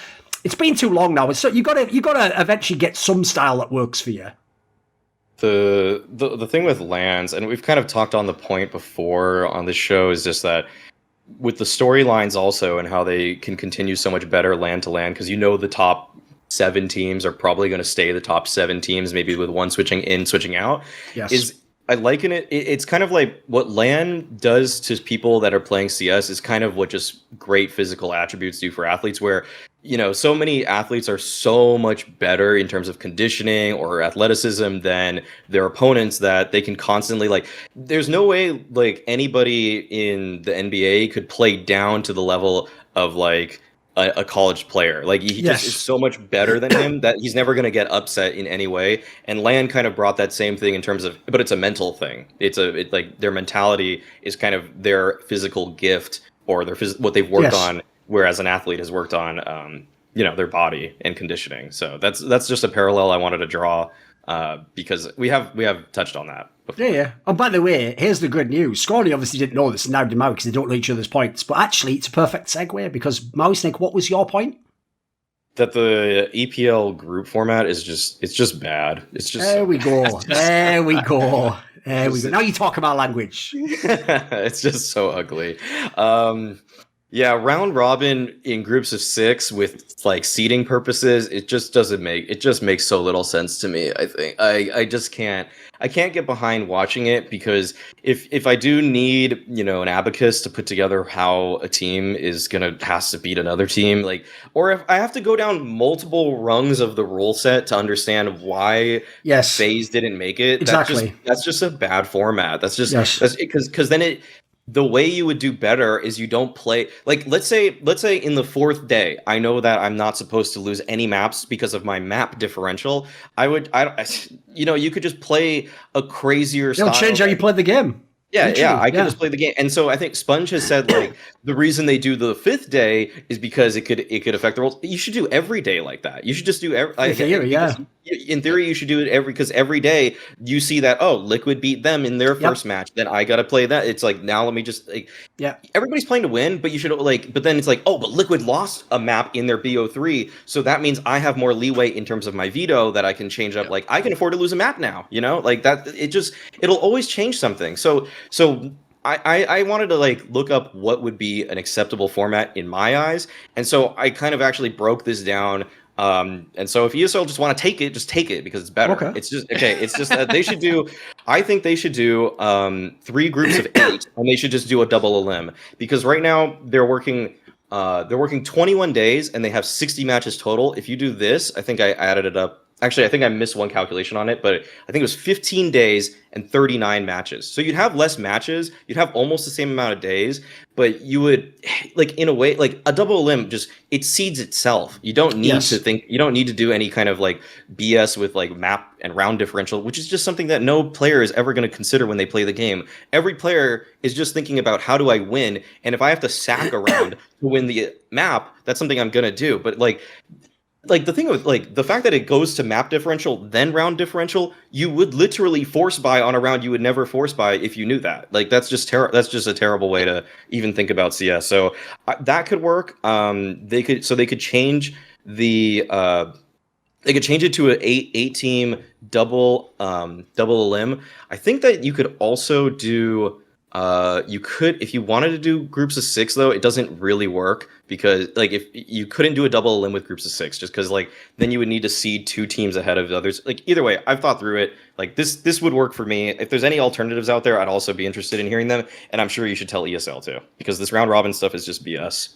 it's been too long now. So you gotta eventually get some style that works for you. The thing with LANs, and we've kind of talked on the point before on this show, is just that with the storylines also and how they can continue so much better LAN to LAN, because the top 7 teams are probably going to stay the top 7 teams, maybe with one switching in, switching out. Yes. I liken it. It's kind of like what LAN does to people that are playing CS is kind of what just great physical attributes do for athletes, where so many athletes are so much better in terms of conditioning or athleticism than their opponents that they can constantly, like, there's no way like anybody in the NBA could play down to the level of like a college player. Like, he just is so much better than him that he's never going to get upset in any way. And LAN kind of brought that same thing in terms of, but it's a mental thing. It's like their mentality is kind of their physical gift or what they've worked on, whereas an athlete has worked on, their body and conditioning. So that's just a parallel I wanted to draw because we have touched on that before. Yeah. And by the way, here's the good news. Scrawny obviously didn't know this, and now do because they don't know each other's points. But actually, it's a perfect segue because Mauisnake, what was your point? That the EPL group format is just bad. It's just there we go. There we go. There we go. Now you talk about language. It's just so ugly. Yeah, round robin in groups of 6 with like seeding purposes, it just makes so little sense to me. I think I just can't get behind watching it, because if I do need, an abacus to put together how a team has to beat another team, like, or if I have to go down multiple rungs of the rule set to understand why FaZe didn't make it, exactly. That's just a bad format. That's just because then the way you would do better is you don't play, like, let's say in the 4th day, I know that I'm not supposed to lose any maps because of my map differential. You could just play a crazier style. It'll change how you play the game. Yeah, I could just play the game. And so I think Sponge has said, like, the reason they do the 5th day is because it could affect the roles. You should do every day like that. You should just do in theory, you should do it because every day you see that, oh, Liquid beat them in their first match, then I gotta play that. It's like, now let me just everybody's playing to win, but you should but then it's like, oh, but Liquid lost a map in their BO3, so that means I have more leeway in terms of my veto that I can change up. Like, I can afford to lose a map now, like that. It'll always change something. So I wanted to like look up what would be an acceptable format in my eyes, and so I kind of actually broke this down. And so if ESL just want to take it, just take it because it's better. Okay. It's just that they should do. I think they should do 3 groups of 8, and they should just do a double elim, because right now they're working 21 days and they have 60 matches total. If you do this, I think I added it up. Actually, I think I missed one calculation on it, but I think it was 15 days and 39 matches. So you'd have less matches, you'd have almost the same amount of days, but you would, like, in a way, like a double elim, it seeds itself. You don't need to think, you don't need to do any kind of like BS with like map and round differential, which is just something that no player is ever going to consider when they play the game. Every player is just thinking about, how do I win? And if I have to sack around to win the map, that's something I'm going to do. But like the thing with like the fact that it goes to map differential then round differential, you would literally force buy on a round you would never force buy if you knew that. Like, that's just a terrible way to even think about CS. So that could work. They could change the they could change it to an 8 team double elim. I think that you could also do if you wanted to do groups of 6, though, it doesn't really work, because like if you couldn't do a double elim with groups of 6, just because like then you would need to seed 2 teams ahead of the others. Like, either way, I've thought through it. Like, this would work for me. If there's any alternatives out there, I'd also be interested in hearing them, and I'm sure you should tell ESL too, because this round robin stuff is just BS.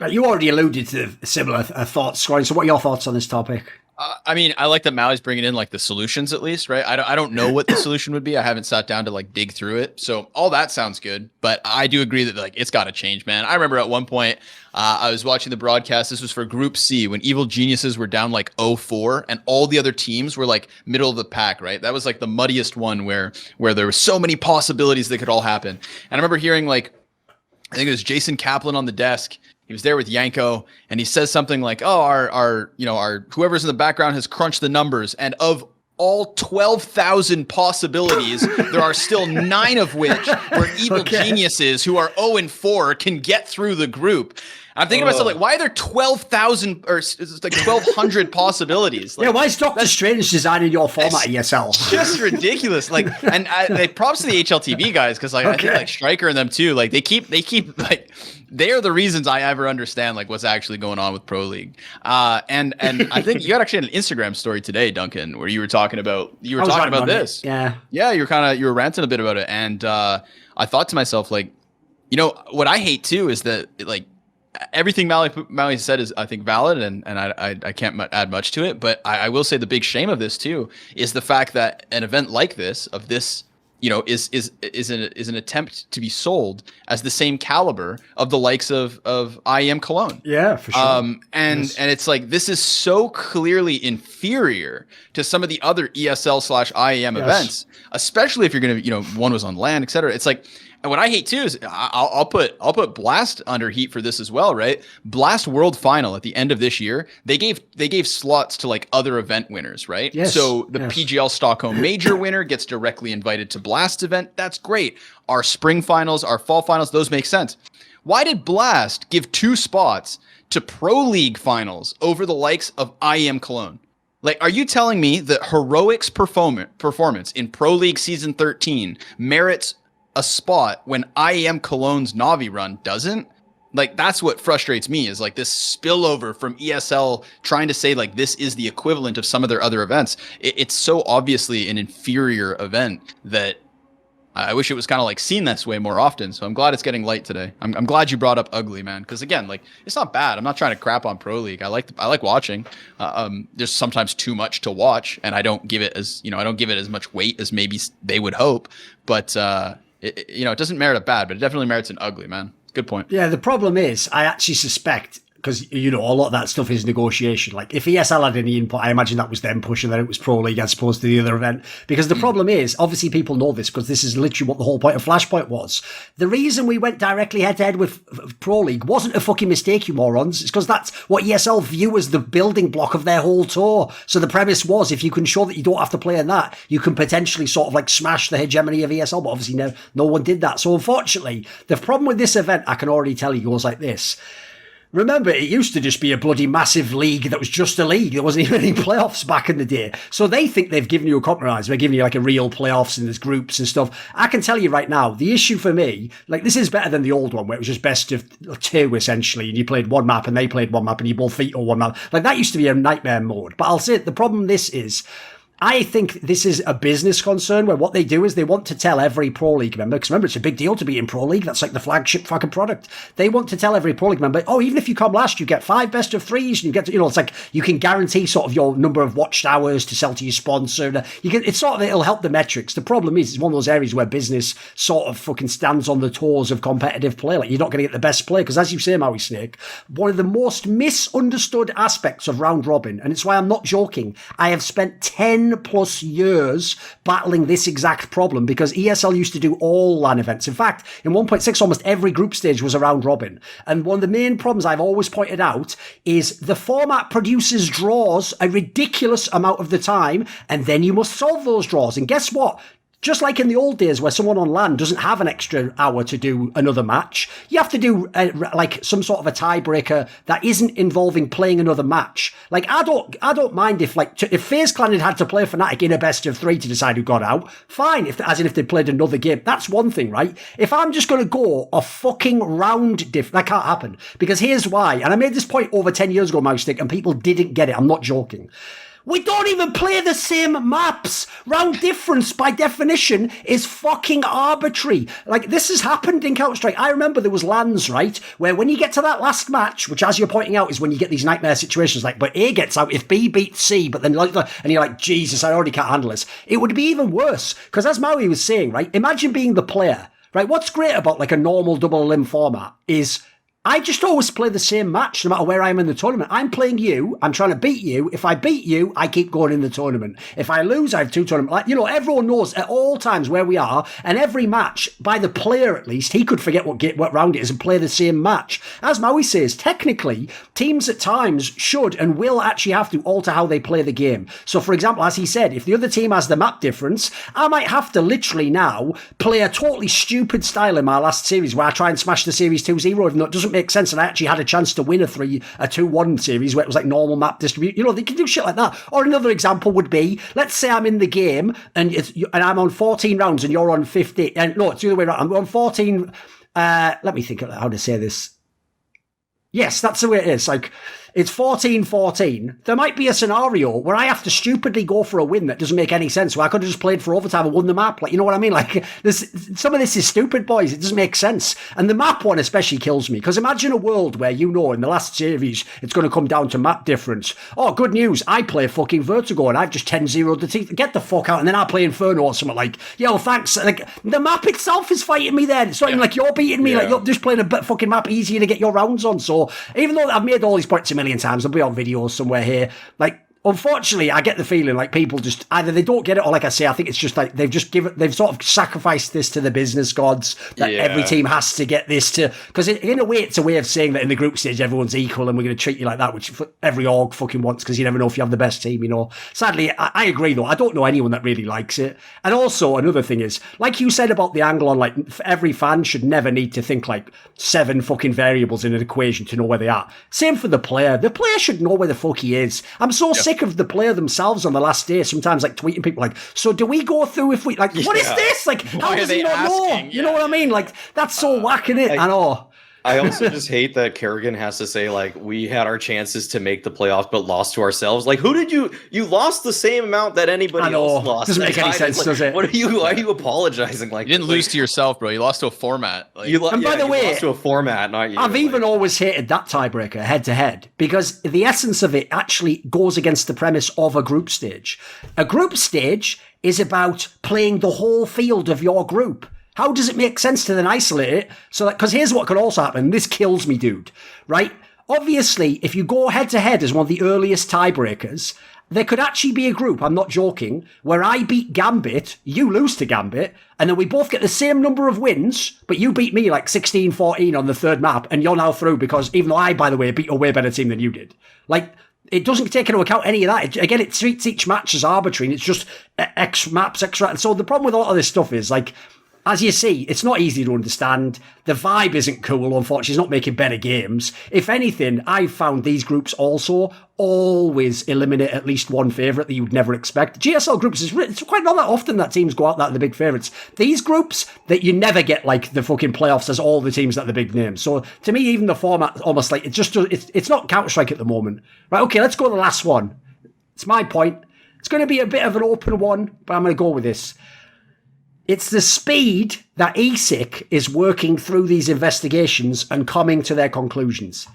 You already alluded to similar thoughts, Scrawny. So what are your thoughts on this topic? I mean, I like that Maui's bringing in like the solutions at least, right? I don't know what the solution would be. I haven't sat down to like dig through it. So all that sounds good, but I do agree that like it's got to change, man. I remember at one point I was watching the broadcast. This was for Group C when Evil Geniuses were down like 0-4 and all the other teams were like middle of the pack, right? That was like the muddiest one where there were so many possibilities that could all happen. And I remember hearing like, I think it was Jason Kaplan on the desk. He was there with Yanko, and he says something like, "Oh, our whoever's in the background has crunched the numbers, and of all 12,000 possibilities, there are still 9 of which where evil geniuses who are 0-4 can get through the group." I'm thinking to myself, like, why are there 12,000 or it's like 1,200 possibilities? Like, yeah, why is Doctor Strange designing your format ESL? Just ridiculous. Like, and they props to the HLTV guys because like I think like Striker and them too. Like they keep like they are the reasons I ever understand like what's actually going on with Pro League. And I think you got actually an Instagram story today, Duncan, where you were talking about this. Yeah, you were ranting a bit about it, and I thought to myself like, you know, what I hate too is that like. Everything Maui said is, I think, valid, and I can't add much to it. But I will say the big shame of this too is the fact that an event like this, you know, is an attempt to be sold as the same caliber of the likes of IEM Cologne. Yeah, for sure. And it's like this is so clearly inferior to some of the other ESL/IEM events, especially if you're gonna, you know, one was on LAN, etc. It's like. And what I hate too is I'll put Blast under heat for this as well, right? Blast World Final at the end of this year, they gave slots to like other event winners, right? Yes. So the PGL Stockholm Major winner gets directly invited to Blast's event. That's great. Our spring finals, our fall finals, those make sense. Why did Blast give 2 spots to Pro League finals over the likes of IEM Cologne? Like, are you telling me that Heroic's performance in Pro League Season 13 merits a spot when IEM Cologne's Navi run doesn't? Like, that's what frustrates me is like this spillover from ESL trying to say like this is the equivalent of some of their other events. It's so obviously an inferior event that I wish it was kind of like seen this way more often. So I'm glad it's getting light today. I'm glad you brought up ugly, man, because again, like it's not bad. I'm not trying to crap on Pro League. I like watching. There's sometimes too much to watch, and I don't give it as much weight as maybe they would hope. But it doesn't merit a bad, but it definitely merits an ugly, man. Good point. Yeah, the problem is, I actually suspect, because, you know, a lot of that stuff is negotiation. Like, if ESL had any input, I imagine that was them pushing that it was Pro League as opposed to the other event. Because the problem is, obviously people know this, because this is literally what the whole point of Flashpoint was. The reason we went directly head-to-head with Pro League wasn't a fucking mistake, you morons. It's because that's what ESL view as the building block of their whole tour. So the premise was, if you can show that you don't have to play in that, you can potentially sort of like smash the hegemony of ESL, but obviously no one did that. So unfortunately, the problem with this event, I can already tell you, goes like this. Remember, it used to just be a bloody massive league that was just a league. There wasn't even any playoffs back in the day. So they think they've given you a compromise. They're giving you like a real playoffs and there's groups and stuff. I can tell you right now, the issue for me, like this is better than the old one where it was just best of 2 essentially. And you played one map and they played one map and you both veto one map. Like that used to be a nightmare mode. But I'll say the problem this is, I think this is a business concern where what they do is they want to tell every Pro League member, because remember, it's a big deal to be in Pro League. That's like the flagship fucking product. They want to tell every Pro League member, oh, even if you come last, you get 5 best of 3s. And you get, it's like you can guarantee sort of your number of watched hours to sell to your sponsor. It's sort of, it'll help the metrics. The problem is, it's one of those areas where business sort of fucking stands on the toes of competitive play. Like you're not going to get the best play. Because as you say, Mauisnake, one of the most misunderstood aspects of round robin, and it's why I'm not joking, I have spent 10 plus years battling this exact problem because ESL used to do all LAN events. In fact, in 1.6, almost every group stage was a round robin. And one of the main problems I've always pointed out is the format produces draws a ridiculous amount of the time, and then you must solve those draws. And guess what? Just like in the old days where someone on LAN doesn't have an extra hour to do another match, you have to do like some sort of a tiebreaker that isn't involving playing another match. Like I don't mind if FaZe Clan had to play Fnatic in a best of 3 to decide who got out. Fine, if they played another game, that's one thing, right? If I'm just going to go a fucking round that can't happen because here's why. And I made this point over 10 years ago, Mauisnake, and people didn't get it. I'm not joking. We don't even play the same maps. Round difference, by definition, is fucking arbitrary. Like, this has happened in Counter-Strike. I remember there was LANs, right, where when you get to that last match, which, as you're pointing out, is when you get these nightmare situations, like, but A gets out if B beats C, but then, like, and you're like, Jesus, I already can't handle this. It would be even worse. Because as Maui was saying, right, imagine being the player, right? What's great about, like, a normal double limb format is I just always play the same match no matter where I am in the tournament. I'm playing you. I'm trying to beat you. If I beat you, I keep going in the tournament. If I lose, I have 2 tournaments. Like, you know, everyone knows at all times where we are, and every match, by the player at least, he could forget what round it is and play the same match. As Maui says, technically, teams at times should and will actually have to alter how they play the game. So, for example, as he said, if the other team has the map difference, I might have to literally now play a totally stupid style in my last series where I try and smash the series 2-0, even though it doesn't make sense, and I actually had a chance to win a 2-1 series where it was like normal map distribute. You know, they can do shit like that. Or another example would be, let's say I'm in the game and I'm on 14 rounds and you're on 50. And no, it's the other way around. I'm on 14. Let me think of how to say this. Yes, that's the way it is. Like, it's 14-14. There might be a scenario where I have to stupidly go for a win that doesn't make any sense, where I could have just played for overtime and won the map. Like, you know what I mean? Like, some of this is stupid, boys. It doesn't make sense. And the map one especially kills me, because imagine a world where, you know, in the last series, it's going to come down to map difference. Oh, good news. I play fucking Vertigo and I've just 10-0'd the team. Get the fuck out. And then I play Inferno or something like, yo, thanks. Like, the map itself is fighting me then. It's not even like you're beating me. Like, you're just playing a bit fucking map easier to get your rounds on. So, even though I've made all these points a million times, I'll be on videos somewhere here. Like, unfortunately, I get the feeling like people just either they don't get it, or like I say, I think it's just like they've sort of sacrificed this to the business gods that every team has to get this to, because in a way it's a way of saying that in the group stage everyone's equal and we're going to treat you like that, which every org fucking wants, because you never know if you have the best team, you know. Sadly, I agree though. I don't know anyone that really likes it. And also another thing is, like you said about the angle on, like, every fan should never need to think like 7 fucking variables in an equation to know where they are. Same for the player. The player should know where the fuck he is. I'm so sick of the player themselves on the last day sometimes like tweeting people like, so do we go through if we like, what is this? Like, how does he not know? You know what I mean? Like, that's so whack, in it. I know. I also just hate that Kerrigan has to say, like, we had our chances to make the playoffs but lost to ourselves. Like, who did you lost the same amount that anybody else lost. Doesn't make any sense, like, does it? Why are you apologizing? Like, you didn't lose to yourself, bro. You lost to a format. Like, and by the way, you lost to a format, not you. I've even always hated that tiebreaker head to head, because the essence of it actually goes against the premise of a group stage. A group stage is about playing the whole field of your group. How does it make sense to then isolate it? So that, because here's what could also happen. This kills me, dude. Right? Obviously, if you go head to head as one of the earliest tiebreakers, there could actually be a group, I'm not joking, where I beat Gambit, you lose to Gambit, and then we both get the same number of wins, but you beat me like 16-14 on the third map, and you're now through because even though I, by the way, beat a way better team than you did. Like, it doesn't take into account any of that. Again, it treats each match as arbitrary, and it's just X maps, extra. And so the problem with a lot of this stuff is, like, as you see, it's not easy to understand. The vibe isn't cool, unfortunately. It's not making better games. If anything, I've found these groups also always eliminate at least one favourite that you would never expect. GSL groups, it's quite not that often that teams go out that are the big favourites. These groups, that you never get like the fucking playoffs as all the teams that are the big names. So to me, even the format, almost like, it's not Counter-Strike at the moment. Right, okay, let's go to the last one. It's my point. It's going to be a bit of an open one, but I'm going to go with this. It's the speed that ESIC is working through these investigations and coming to their conclusions,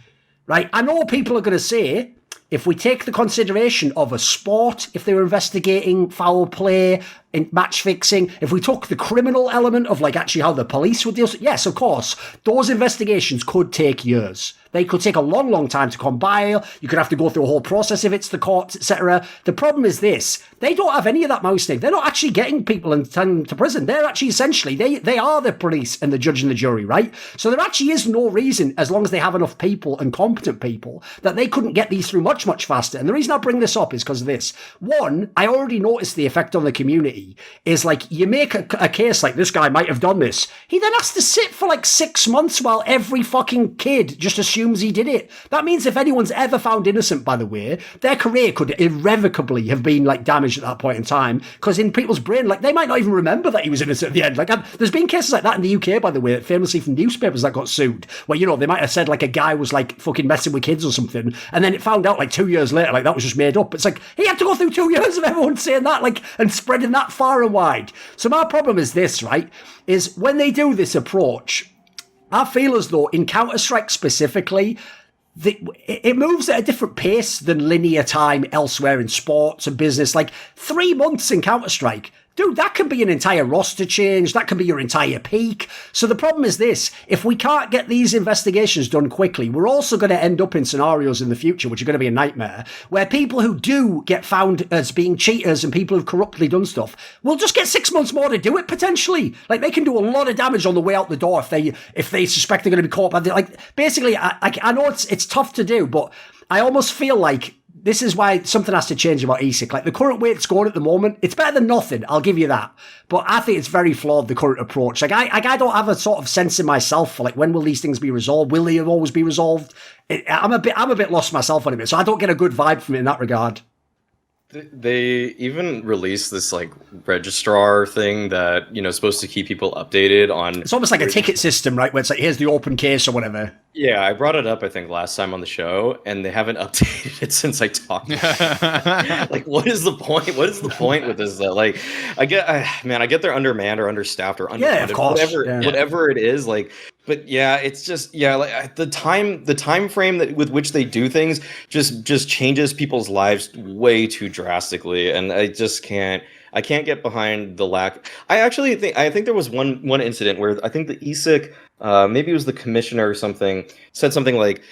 right? I know people are going to say, if we take the consideration of a sport, if they were investigating foul play, in match fixing, if we took the criminal element of like actually how the police would deal, yes, of course, those investigations could take years. They could take a long, long time to compile. You could have to go through a whole process if it's the courts, etc. The problem is this. They don't have any of that Mauisnake. They're not actually getting people and sending them to prison. They're actually essentially, they are the police and the judge and the jury, right? So there actually is no reason, as long as they have enough people and competent people, that they couldn't get these through much, much faster. And the reason I bring this up is because of this. One, I already noticed the effect on the community is like, you make a case like this guy might have done this. He then has to sit for like 6 months while every fucking kid just assumes he did it. That means if anyone's ever found innocent, by the way, their career could irrevocably have been like damaged at that point in time, because in people's brain, like, they might not even remember that he was innocent at the end. Like, there's been cases like that in the UK, by the way, famously from newspapers that got sued, where, you know, they might have said like a guy was like fucking messing with kids or something, and then it found out like like 2 years later, like that was just made up. It's like, he had to go through 2 years of everyone saying that, like, and spreading that far and wide. So my problem is this, right, is when they do this approach, I feel as though in Counter-Strike specifically, it moves at a different pace than linear time elsewhere in sports and business. Like 3 months in Counter-Strike, dude, that can be an entire roster change. That can be your entire peak. So the problem is this. If we can't get these investigations done quickly, we're also going to end up in scenarios in the future, which are going to be a nightmare, where people who do get found as being cheaters and people who've corruptly done stuff will just get 6 months more to do it, potentially. Like, they can do a lot of damage on the way out the door if they suspect they're going to be caught. Like, basically, I know it's tough to do, but I almost feel like this is why something has to change about ESIC. Like, the current way it's going at the moment, it's better than nothing, I'll give you that. But I think it's very flawed, the current approach. Like, I don't have a sort of sense in myself for, like, when will these things be resolved? Will they always be resolved? I'm a bit lost myself on it, so I don't get a good vibe from it in that regard. They even released this like registrar thing that, you know, is supposed to keep people updated on. It's almost like a ticket system, right? Where it's like, here's the open case or whatever. Yeah, I brought it up, I think, last time on the show, and they haven't updated it since I talked. Like, what is the point? What is the point with this? Like, I get they're undermanned or understaffed or underfunded, yeah, of course. Whatever it is. Like, but yeah, it's just like the time frame with which they do things just changes people's lives way too drastically, and I can't get behind the lack. I think there was one incident where I think the ESIC, maybe it was the commissioner or something, said something like,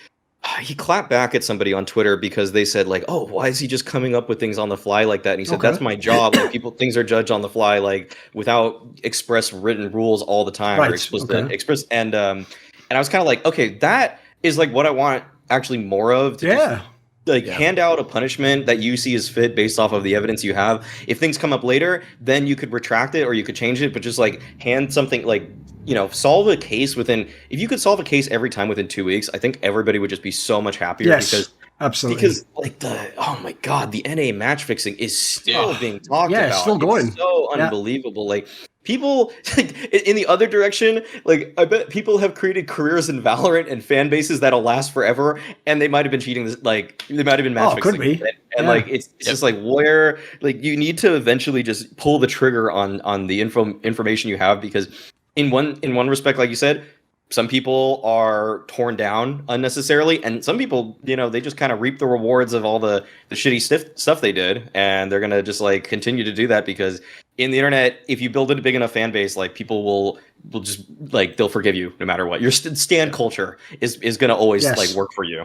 he clapped back at somebody on Twitter because they said like, oh, why is he just coming up with things on the fly like that? And he said, that's my job. Like, things are judged on the fly, like without express written rules all the time, right. Or explicit. And I was kind of like, okay, that is like what I want actually more of. Hand out a punishment that you see as fit based off of the evidence you have. If things come up later, then you could retract it or you could change it, but just like hand something like, you know, solve a case if you could solve a case every time within 2 weeks, I think everybody would just be so much happier. Yes, absolutely. Because like oh my God, the NA match fixing is still being talked about. It's still going. It's so unbelievable. Like, people, like, in the other direction, like, I bet people have created careers in Valorant and fan bases that'll last forever, and they might have been cheating. Like, they might have been match fixing. Could be. And like, it's just like, where, like, you need to eventually just pull the trigger on the information you have, because in one respect, like you said, some people are torn down unnecessarily, and some people, you know, they just kind of reap the rewards of all the shitty stuff they did, and they're gonna just like continue to do that because in the internet, if you build a big enough fan base, like, people will just like, they'll forgive you no matter what. Your stand culture is gonna always like work for you.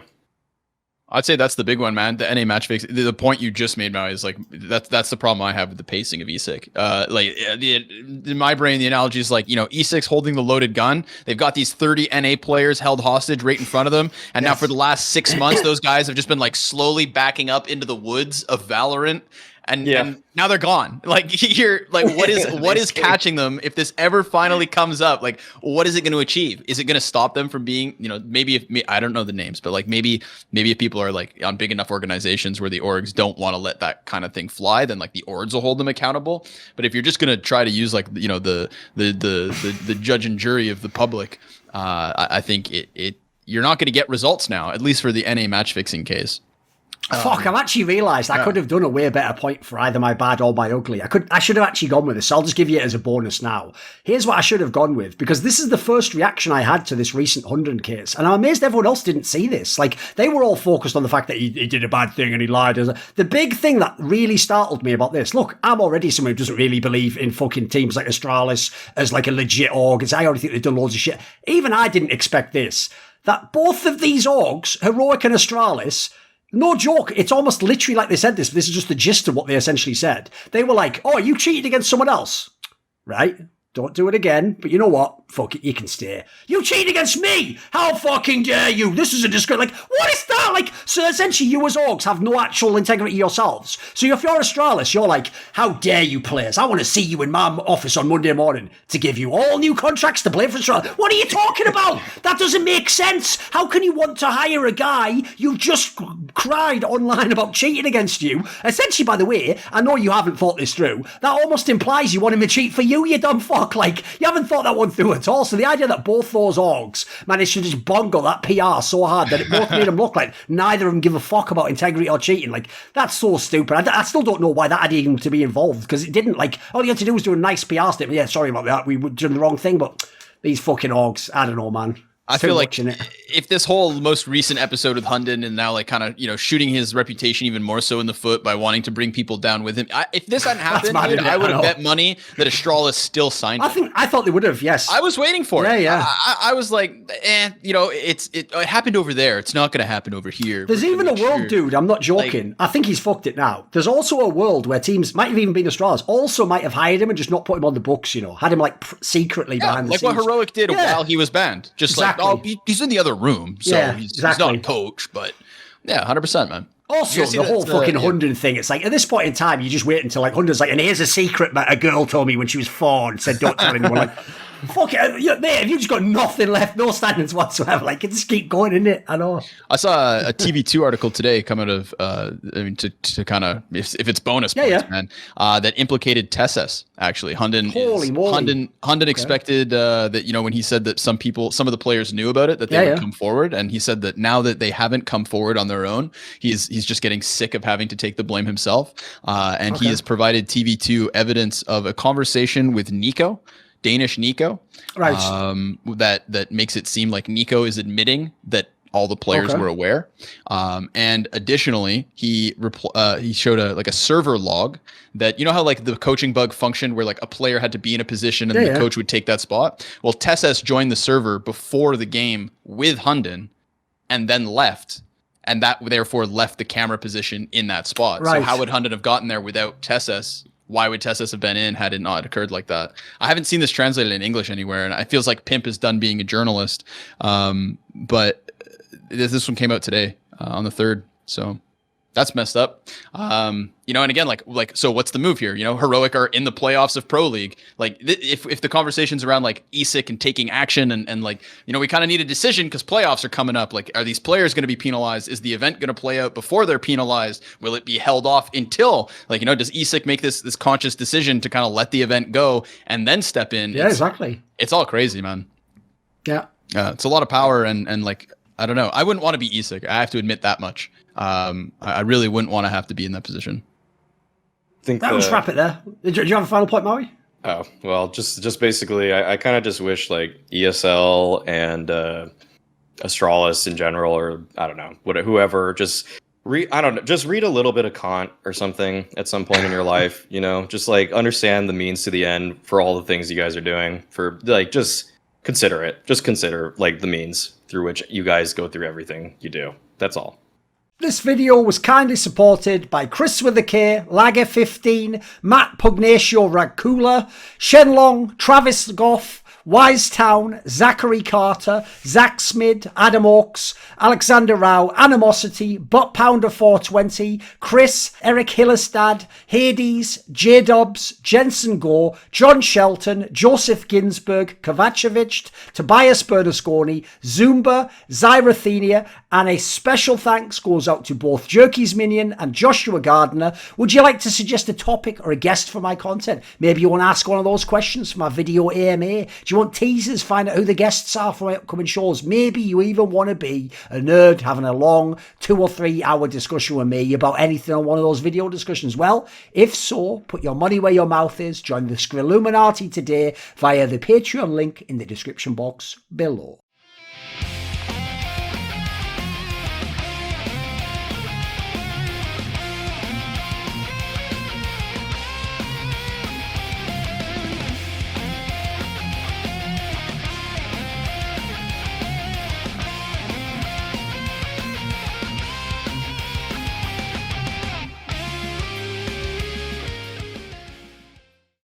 I'd say that's the big one, man. The NA match fix. The point you just made, Mau, is like that's the problem I have with the pacing of ESIC. In my brain, the analogy is like, you know, ESIC's holding the loaded gun. They've got these 30 NA players held hostage right in front of them, and now for the last 6 months, those guys have just been like slowly backing up into the woods of Valorant. And now they're gone. Like, you're like, what is catching them if this ever finally comes up? Like, what is it going to achieve? Is it going to stop them from being, you know, I don't know the names, but like maybe if people are like on big enough organizations where the orgs don't want to let that kind of thing fly, then like the orgs will hold them accountable. But if you're just going to try to use like, you know, the judge and jury of the public, I think you're not going to get results now, at least for the NA match fixing case. Fuck, I've actually realised I could have done a way better point for either my bad or my ugly. I should have actually gone with this, so I'll just give you it as a bonus now. Here's what I should have gone with, because this is the first reaction I had to this recent 100 case, and I'm amazed everyone else didn't see this. Like, they were all focused on the fact that he did a bad thing and he lied. The big thing that really startled me about this, look, I'm already someone who doesn't really believe in fucking teams like Astralis as like a legit org. I already think they've done loads of shit. Even I didn't expect this, that both of these orgs, Heroic and Astralis, no joke, it's almost literally like they said this, but this is just the gist of what they essentially said. They were like, oh, you cheated against someone else, right? Don't do it again, but you know what? Fuck it, you can stay. You cheated against me! How fucking dare you? This is a disgrace. Like, what is that? Like, so essentially you as orgs have no actual integrity yourselves. So if you're Astralis, you're like, how dare you players? I want to see you in my office on Monday morning to give you all new contracts to play for Astralis. What are you talking about? That doesn't make sense. How can you want to hire a guy you just cried online about cheating against you? Essentially, by the way, I know you haven't thought this through. That almost implies you want him to cheat for you, you dumb fuck. Like, you haven't thought that one through at at all. So the idea that both those orgs managed to just bungle that PR so hard that it both made them look like neither of them give a fuck about integrity or cheating, like, that's so stupid. I still don't know why that had even to be involved, because it didn't, like, all you had to do was do a nice PR statement. Yeah, sorry about that, we were doing the wrong thing, but these fucking orgs, I don't know, man. I feel like if this whole most recent episode with Hunden and now like kind of, you know, shooting his reputation even more so in the foot by wanting to bring people down with him. If this hadn't happened, dude, I would have bet money that Astralis still signed him. I thought they would have, yes. I was waiting for it. Yeah. I was like, you know, it happened over there. It's not going to happen over here. There's even a world, dude, I'm not joking. Like, I think he's fucked it now. There's also a world where teams might have even been Astralis, also might have hired him and just not put him on the books, you know, had him like secretly behind the scenes. Like what Heroic did while he was banned. Just like, oh, he's in the other room, so he's not a coach, but yeah, 100%, man. Also, the whole fucking Hunden thing, it's like, at this point in time, you just wait until like Hunden's like, and here's a secret that a girl told me when she was 4 and said, don't tell anyone. Like, fuck it, mate, you've just got nothing left, no standards whatsoever. Like, just keep going, innit? I know. I saw a TV2 article today come out of, I mean, to kind of, if it's bonus points, man, that implicated Tesses, actually. Hunden expected that, you know, when he said that some of the players knew about it, that they would come forward, and he said that now that they haven't come forward on their own, he's just getting sick of having to take the blame himself, and he has provided TV2 evidence of a conversation with Nico, Danish Nico, right? That makes it seem like Nico is admitting that all the players were aware, and additionally, he showed a server log that, you know how like the coaching bug function where like a player had to be in a position and the coach would take that spot. Well, Tesses joined the server before the game with Hunden, and then left. And that therefore left the camera position in that spot. Right. So how would Hunden have gotten there without Tesses? Why would Tesses have been in had it not occurred like that? I haven't seen this translated in English anywhere, and it feels like Pimp is done being a journalist. But this one came out today on the 3rd, so that's messed up. You know, and again, like, so what's the move here? You know, Heroic are in the playoffs of Pro League. Like, if the conversation's around like ESIC and taking action and like, you know, we kind of need a decision because playoffs are coming up. Like, are these players going to be penalized? Is the event going to play out before they're penalized? Will it be held off until, like, you know, does ESIC make this conscious decision to kind of let the event go and then step in? Yeah, exactly. It's all crazy, man. Yeah. It's a lot of power and like, I don't know. I wouldn't want to be ESIC. I have to admit that much. I really wouldn't want to have to be in that position. That was wrap it there. Do you have a final point, Maui? Oh, well, just basically, I kind of just wish like ESL and Astralis in general, or I don't know, whoever, just read a little bit of Kant or something at some point in your life, you know, just like understand the means to the end for all the things you guys are doing, for like, just consider it. Just consider like the means through which you guys go through everything you do. That's all. This video was kindly supported by Kris with a K, Lager15, Matt Pugnatio Rajcula, Shenlong, Travis Goff, Wisetown, Zachary Carter, Zack Schmidt, Adam Ochs, Alexander Rao, Animosity, Butt Pounder 420, Kris, ErikHillestad, Hades, Jdubs, Jensen Goh, John Shelton, Joseph Ginsburg, Kovacevicd, Tobias Bernasconi, Zoomba, Zyrathenia, and a special thanks goes out to both Jerky's Minion and Joshua Gardner. Would you like to suggest a topic or a guest for my content? Maybe you want to ask one of those questions for my video AMA. Do you want teasers? Find out who the guests are for my upcoming shows. Maybe you even want to be a nerd having a long 2 or 3 hour discussion with me about anything on one of those video discussions. Well, if so, put your money where your mouth is. Join the Skrilluminati today via the Patreon link in the description box below.